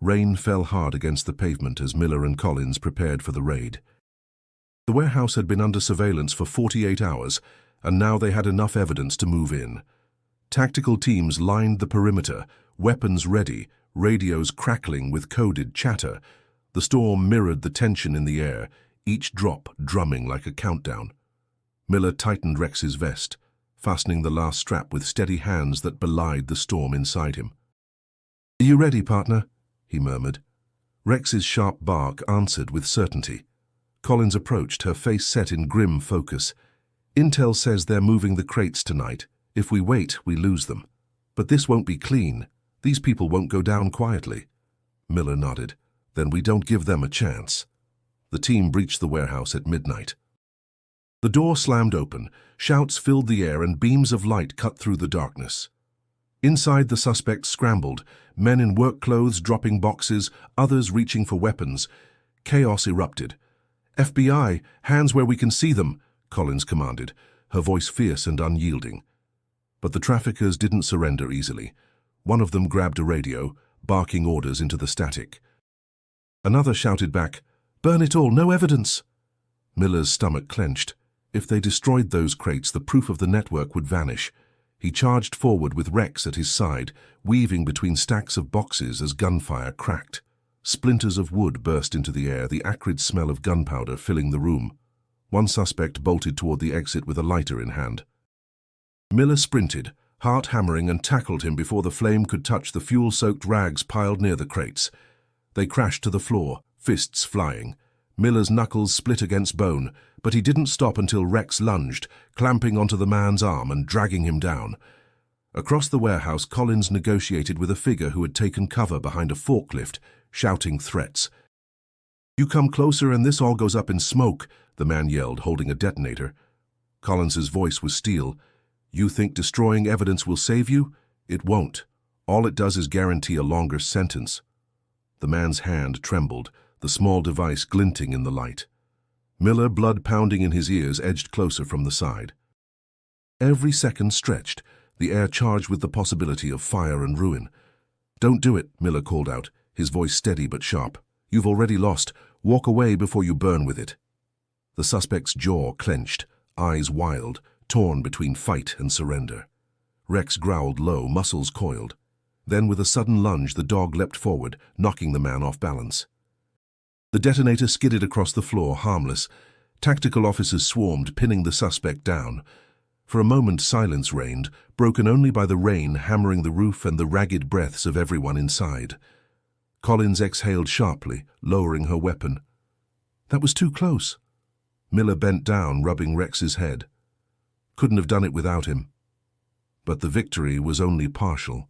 Rain fell hard against the pavement as Miller and Collins prepared for the raid. The warehouse had been under surveillance for 48 hours, and now they had enough evidence to move in. Tactical teams lined the perimeter, weapons ready, radios crackling with coded chatter. The storm mirrored the tension in the air, each drop drumming like a countdown. Miller tightened Rex's vest, fastening the last strap with steady hands that belied the storm inside him. "Are you ready, partner?" he murmured. Rex's sharp bark answered with certainty. Collins approached, her face set in grim focus. "Intel says they're moving the crates tonight. If we wait, we lose them. But this won't be clean. These people won't go down quietly." Miller nodded. "Then we don't give them a chance." The team breached the warehouse at midnight. The door slammed open, shouts filled the air, and beams of light cut through the darkness. Inside, the suspects scrambled, men in work clothes dropping boxes, others reaching for weapons. Chaos erupted. "FBI, hands where we can see them," Collins commanded, her voice fierce and unyielding. But the traffickers didn't surrender easily. One of them grabbed a radio, barking orders into the static. Another shouted back, "Burn it all, no evidence!" Miller's stomach clenched. If they destroyed those crates, the proof of the network would vanish. He charged forward with Rex at his side, weaving between stacks of boxes as gunfire cracked. Splinters of wood burst into the air, the acrid smell of gunpowder filling the room. One suspect bolted toward the exit with a lighter in hand. Miller sprinted, heart hammering, and tackled him before the flame could touch the fuel-soaked rags piled near the crates. They crashed to the floor, fists flying. Miller's knuckles split against bone, but he didn't stop until Rex lunged, clamping onto the man's arm and dragging him down. Across the warehouse, Collins negotiated with a figure who had taken cover behind a forklift, shouting threats. "You come closer and this all goes up in smoke," the man yelled, holding a detonator. Collins's voice was steel. "You think destroying evidence will save you? It won't. All it does is guarantee a longer sentence." The man's hand trembled, the small device glinting in the light. Miller, blood pounding in his ears, edged closer from the side. Every second stretched, the air charged with the possibility of fire and ruin. "Don't do it," Miller called out, his voice steady but sharp. "You've already lost. Walk away before you burn with it." The suspect's jaw clenched, eyes wild, torn between fight and surrender. Rex growled low, muscles coiled. Then, with a sudden lunge, the dog leapt forward, knocking the man off balance. The detonator skidded across the floor, harmless. Tactical officers swarmed, pinning the suspect down. For a moment, silence reigned, broken only by the rain hammering the roof and the ragged breaths of everyone inside. Collins exhaled sharply, lowering her weapon. That was too close. Miller bent down, rubbing Rex's head. Couldn't have done it without him. But the victory was only partial.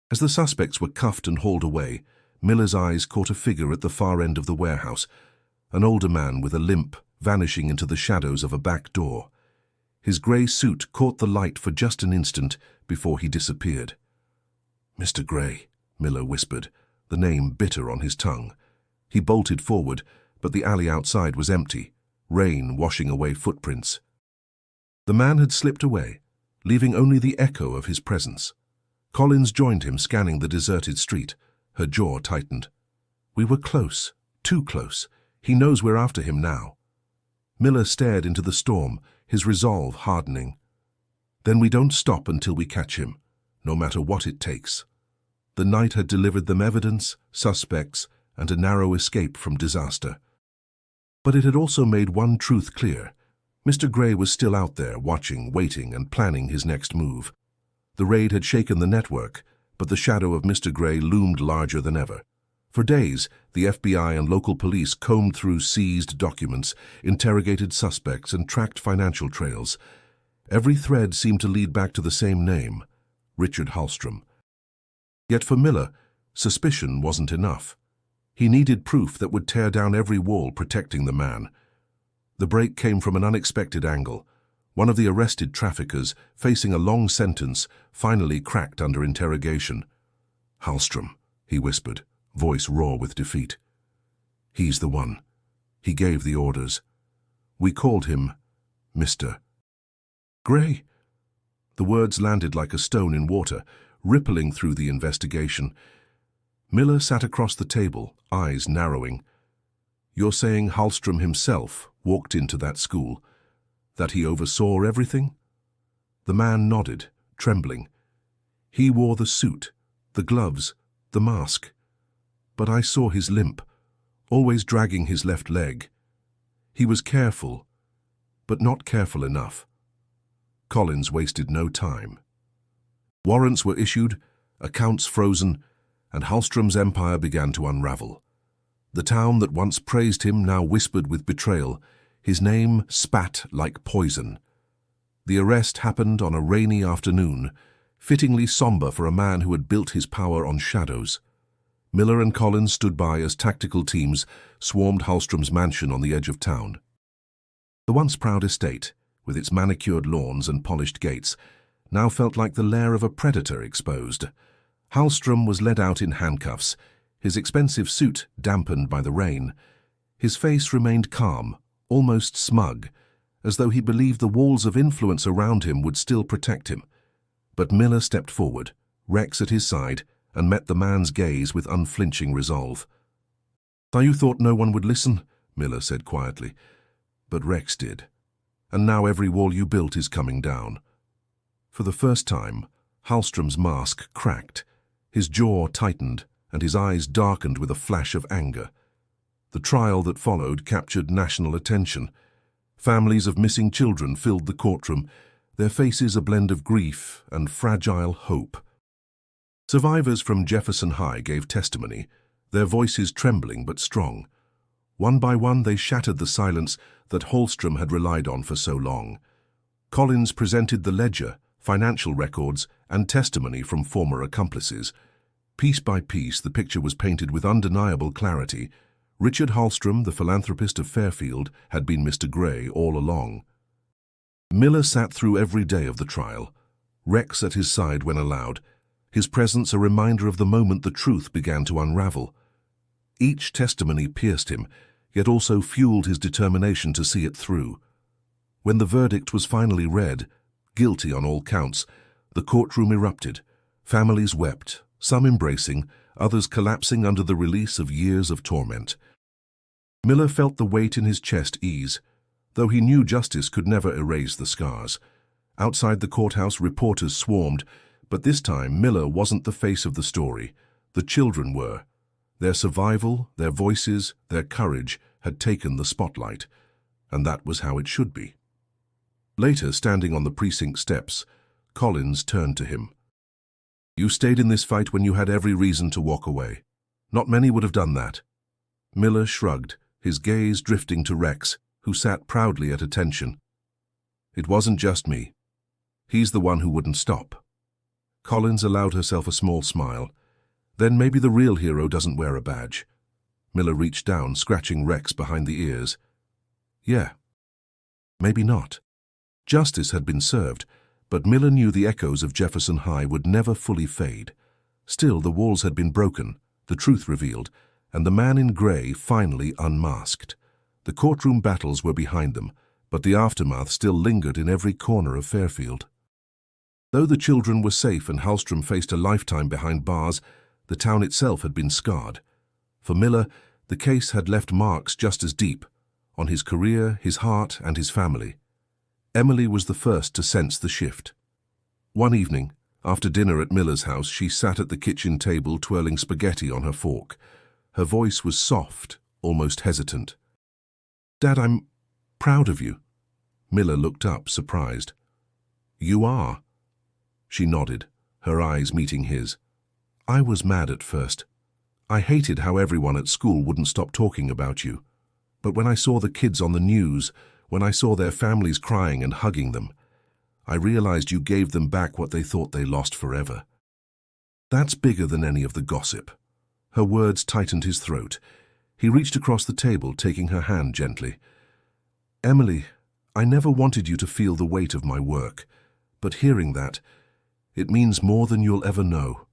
As the suspects were cuffed and hauled away, Miller's eyes caught a figure at the far end of the warehouse, an older man with a limp, vanishing into the shadows of a back door. His grey suit caught the light for just an instant before he disappeared. "Mr. Gray," Miller whispered, the name bitter on his tongue. He bolted forward, but the alley outside was empty, rain washing away footprints. The man had slipped away, leaving only the echo of his presence. Collins joined him, scanning the deserted street. Her jaw tightened. We were close, too close. He knows we're after him now. Miller stared into the storm, his resolve hardening. Then we don't stop until we catch him, no matter what it takes. The night had delivered them evidence, suspects, and a narrow escape from disaster. But it had also made one truth clear. Mr. Gray was still out there, watching, waiting, and planning his next move. The raid had shaken the network, but the shadow of Mr. Gray loomed larger than ever. For days, the FBI and local police combed through seized documents, interrogated suspects, and tracked financial trails. Every thread seemed to lead back to the same name, Richard Hallstrom. Yet for Miller, suspicion wasn't enough. He needed proof that would tear down every wall protecting the man. The break came from an unexpected angle. One of the arrested traffickers, facing a long sentence, finally cracked under interrogation. "Hallstrom," he whispered, voice raw with defeat. "He's the one. He gave the orders. We called him Mr. Gray." The words landed like a stone in water, rippling through the investigation. Miller sat across the table, eyes narrowing. "You're saying Hallstrom himself walked into that school? That he oversaw everything?" The man nodded, trembling. "He wore the suit, the gloves, the mask. But I saw his limp, always dragging his left leg. He was careful, but not careful enough." Collins wasted no time. Warrants were issued, accounts frozen, and Hallstrom's empire began to unravel. The town that once praised him now whispered with betrayal. His name spat like poison. The arrest happened on a rainy afternoon, fittingly somber for a man who had built his power on shadows. Miller and Collins stood by as tactical teams swarmed Hallstrom's mansion on the edge of town. The once proud estate, with its manicured lawns and polished gates, now felt like the lair of a predator exposed. Hallstrom was led out in handcuffs, his expensive suit dampened by the rain. His face remained calm, almost smug, as though he believed the walls of influence around him would still protect him. But Miller stepped forward, Rex at his side, and met the man's gaze with unflinching resolve. "So you thought no one would listen?" Miller said quietly. "But Rex did. And now every wall you built is coming down." For the first time, Hallstrom's mask cracked. His jaw tightened, and his eyes darkened with a flash of anger. The trial that followed captured national attention. Families of missing children filled the courtroom, their faces a blend of grief and fragile hope. Survivors from Jefferson High gave testimony, their voices trembling but strong. One by one they shattered the silence that Hallstrom had relied on for so long. Collins presented the ledger, financial records, and testimony from former accomplices. Piece by piece, the picture was painted with undeniable clarity. Richard Hallstrom, the philanthropist of Fairfield, had been Mr. Gray all along. Miller sat through every day of the trial, Rex at his side when allowed, his presence a reminder of the moment the truth began to unravel. Each testimony pierced him, yet also fueled his determination to see it through. When the verdict was finally read, guilty on all counts, the courtroom erupted. Families wept, some embracing, others collapsing under the release of years of torment. Miller felt the weight in his chest ease, though he knew justice could never erase the scars. Outside the courthouse, reporters swarmed, but this time Miller wasn't the face of the story. The children were. Their survival, their voices, their courage had taken the spotlight, and that was how it should be. Later, standing on the precinct steps, Collins turned to him. "You stayed in this fight when you had every reason to walk away. Not many would have done that." Miller shrugged, his gaze drifting to Rex, who sat proudly at attention. "It wasn't just me. He's the one who wouldn't stop." Collins allowed herself a small smile. "Then maybe the real hero doesn't wear a badge." Miller reached down, scratching Rex behind the ears. "Yeah, maybe not." Justice had been served, but Miller knew the echoes of Jefferson High would never fully fade. Still, the walls had been broken, the truth revealed, and the man in grey finally unmasked. The courtroom battles were behind them, but the aftermath still lingered in every corner of Fairfield. Though the children were safe and Hallstrom faced a lifetime behind bars, the town itself had been scarred. For Miller, the case had left marks just as deep, on his career, his heart, and his family. Emily was the first to sense the shift. One evening, after dinner at Miller's house, she sat at the kitchen table twirling spaghetti on her fork. Her voice was soft, almost hesitant. "Dad, I'm proud of you." Miller looked up, surprised. "You are?" She nodded, her eyes meeting his. "I was mad at first. I hated how everyone at school wouldn't stop talking about you. But when I saw the kids on the news, when I saw their families crying and hugging them, I realized you gave them back what they thought they lost forever. That's bigger than any of the gossip." Her words tightened his throat. He reached across the table, taking her hand gently. "Emily, I never wanted you to feel the weight of my work, but hearing that, it means more than you'll ever know."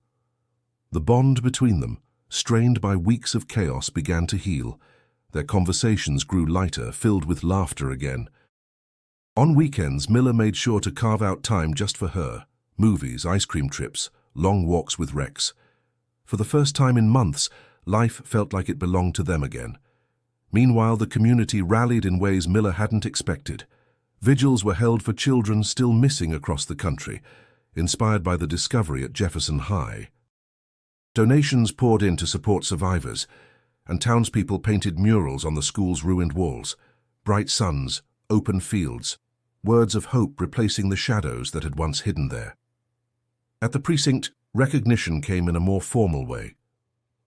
The bond between them, strained by weeks of chaos, began to heal. Their conversations grew lighter, filled with laughter again. On weekends, Miller made sure to carve out time just for her. Movies, ice cream trips, long walks with Rex. For the first time in months, life felt like it belonged to them again. Meanwhile, the community rallied in ways Miller hadn't expected. Vigils were held for children still missing across the country, inspired by the discovery at Jefferson High. Donations poured in to support survivors, and townspeople painted murals on the school's ruined walls. Bright suns, open fields, words of hope replacing the shadows that had once hidden there. At the precinct, recognition came in a more formal way.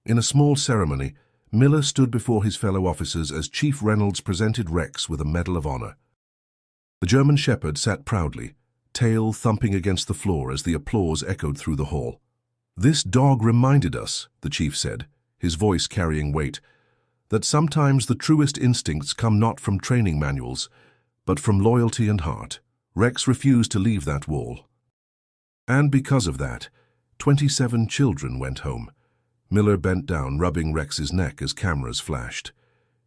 In a small ceremony, Miller stood before his fellow officers as Chief Reynolds presented Rex with a Medal of Honor. The German Shepherd sat proudly, tail thumping against the floor as the applause echoed through the hall. "This dog reminded us," the chief said, his voice carrying weight, "that sometimes the truest instincts come not from training manuals, but from loyalty and heart." Rex refused to leave that wall. And because of that, 27 children went home. Miller bent down, rubbing Rex's neck as cameras flashed.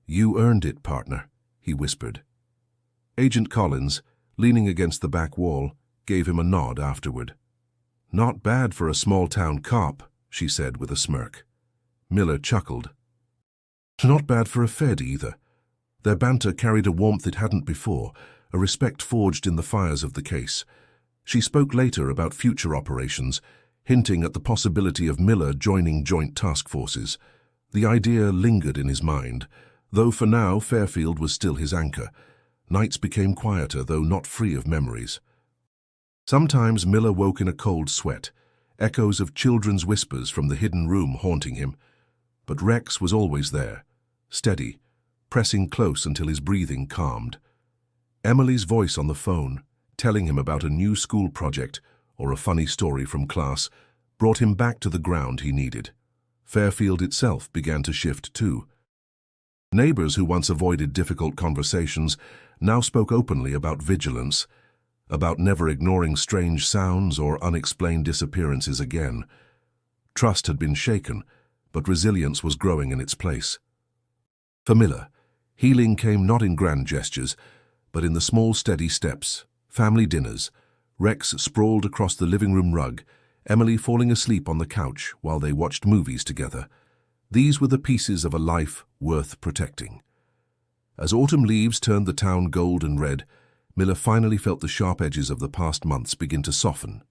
"You earned it, partner," he whispered. Agent Collins, leaning against the back wall, gave him a nod afterward. "Not bad for a small-town cop," she said with a smirk. Miller chuckled. Not bad for a Fed either. Their banter carried a warmth it hadn't before, a respect forged in the fires of the case. She spoke later about future operations, hinting at the possibility of Miller joining joint task forces. The idea lingered in his mind, though for now Fairfield was still his anchor. Nights became quieter, though not free of memories. Sometimes Miller woke in a cold sweat, echoes of children's whispers from the hidden room haunting him. But Rex was always there, steady, pressing close until his breathing calmed. Emily's voice on the phone, telling him about a new school project or a funny story from class, brought him back to the ground he needed. Fairfield itself began to shift too. Neighbors who once avoided difficult conversations now spoke openly about vigilance, about never ignoring strange sounds or unexplained disappearances again. Trust had been shaken, but resilience was growing in its place. For Miller, healing came not in grand gestures, but in the small steady steps, family dinners, Rex sprawled across the living room rug, Emily falling asleep on the couch while they watched movies together. These were the pieces of a life worth protecting. As autumn leaves turned the town gold and red, Miller finally felt the sharp edges of the past months begin to soften.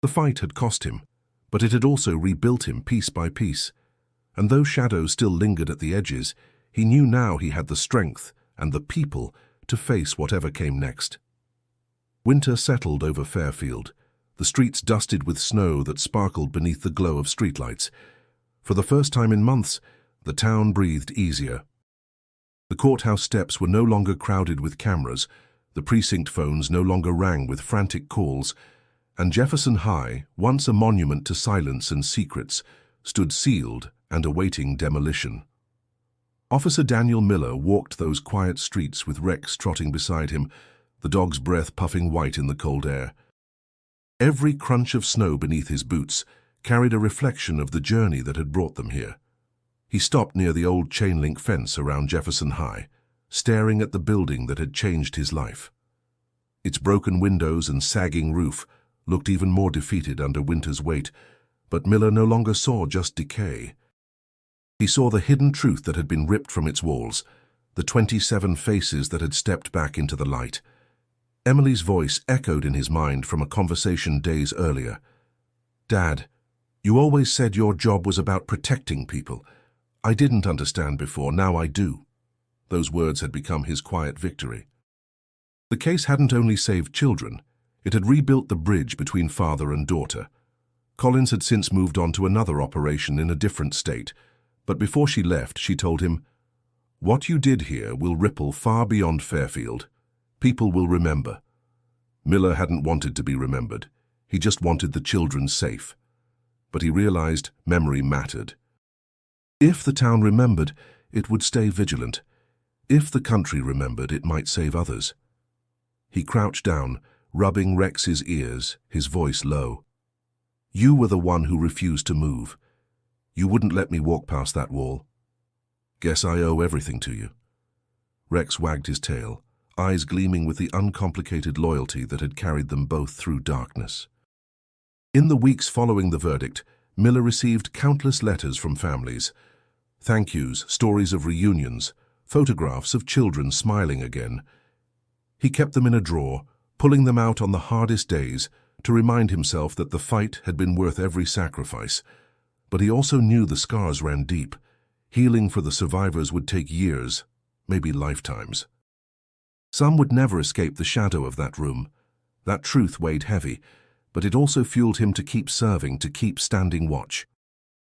The fight had cost him, but it had also rebuilt him piece by piece. And though shadows still lingered at the edges, he knew now he had the strength and the people to face whatever came next. Winter settled over Fairfield, the streets dusted with snow that sparkled beneath the glow of streetlights. For the first time in months, the town breathed easier. The courthouse steps were no longer crowded with cameras, the precinct phones no longer rang with frantic calls, and Jefferson High, once a monument to silence and secrets, stood sealed and awaiting demolition. Officer Daniel Miller walked those quiet streets with Rex trotting beside him, the dog's breath puffing white in the cold air. Every crunch of snow beneath his boots carried a reflection of the journey that had brought them here. He stopped near the old chain-link fence around Jefferson High, staring at the building that had changed his life. Its broken windows and sagging roof looked even more defeated under winter's weight, but Miller no longer saw just decay. He saw the hidden truth that had been ripped from its walls, the 27 faces that had stepped back into the light. Emily's voice echoed in his mind from a conversation days earlier. "Dad, you always said your job was about protecting people. I didn't understand before, now I do." Those words had become his quiet victory. The case hadn't only saved children, it had rebuilt the bridge between father and daughter. Collins had since moved on to another operation in a different state, but before she left, she told him, "What you did here will ripple far beyond Fairfield. People will remember." Miller hadn't wanted to be remembered. He just wanted the children safe. But he realized memory mattered. If the town remembered, it would stay vigilant. If the country remembered, it might save others. He crouched down, rubbing Rex's ears, his voice low. "You were the one who refused to move. You wouldn't let me walk past that wall. Guess I owe everything to you." Rex wagged his tail, eyes gleaming with the uncomplicated loyalty that had carried them both through darkness. In the weeks following the verdict, Miller received countless letters from families. Thank yous, stories of reunions, photographs of children smiling again. He kept them in a drawer, pulling them out on the hardest days to remind himself that the fight had been worth every sacrifice. But he also knew the scars ran deep. Healing for the survivors would take years, maybe lifetimes. Some would never escape the shadow of that room. That truth weighed heavy, but it also fueled him to keep serving, to keep standing watch.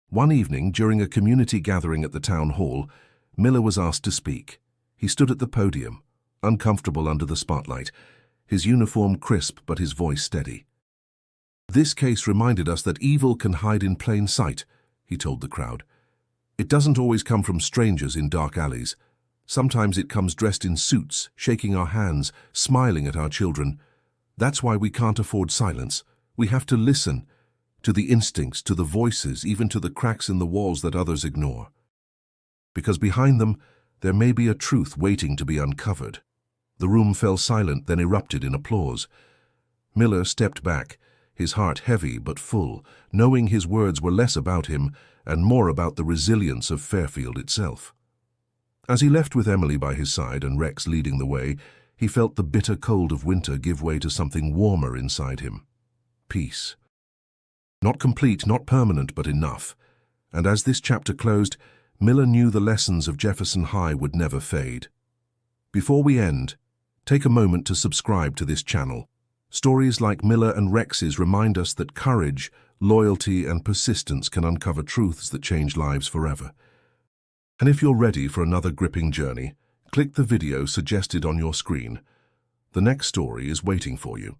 One evening, during a community gathering at the town hall, Miller was asked to speak. He stood at the podium, uncomfortable under the spotlight, his uniform crisp but his voice steady. "This case reminded us that evil can hide in plain sight," he told the crowd. "It doesn't always come from strangers in dark alleys. Sometimes it comes dressed in suits, shaking our hands, smiling at our children. That's why we can't afford silence. We have to listen to the instincts, to the voices, even to the cracks in the walls that others ignore. Because behind them, there may be a truth waiting to be uncovered." The room fell silent, then erupted in applause. Miller stepped back, his heart heavy but full, knowing his words were less about him and more about the resilience of Fairfield itself. As he left with Emily by his side and Rex leading the way, he felt the bitter cold of winter give way to something warmer inside him. Peace. Not complete, not permanent, but enough. And as this chapter closed, Miller knew the lessons of Jefferson High would never fade. Before we end, take a moment to subscribe to this channel. Stories like Miller and Rex's remind us that courage, loyalty, and persistence can uncover truths that change lives forever. And if you're ready for another gripping journey, click the video suggested on your screen. The next story is waiting for you.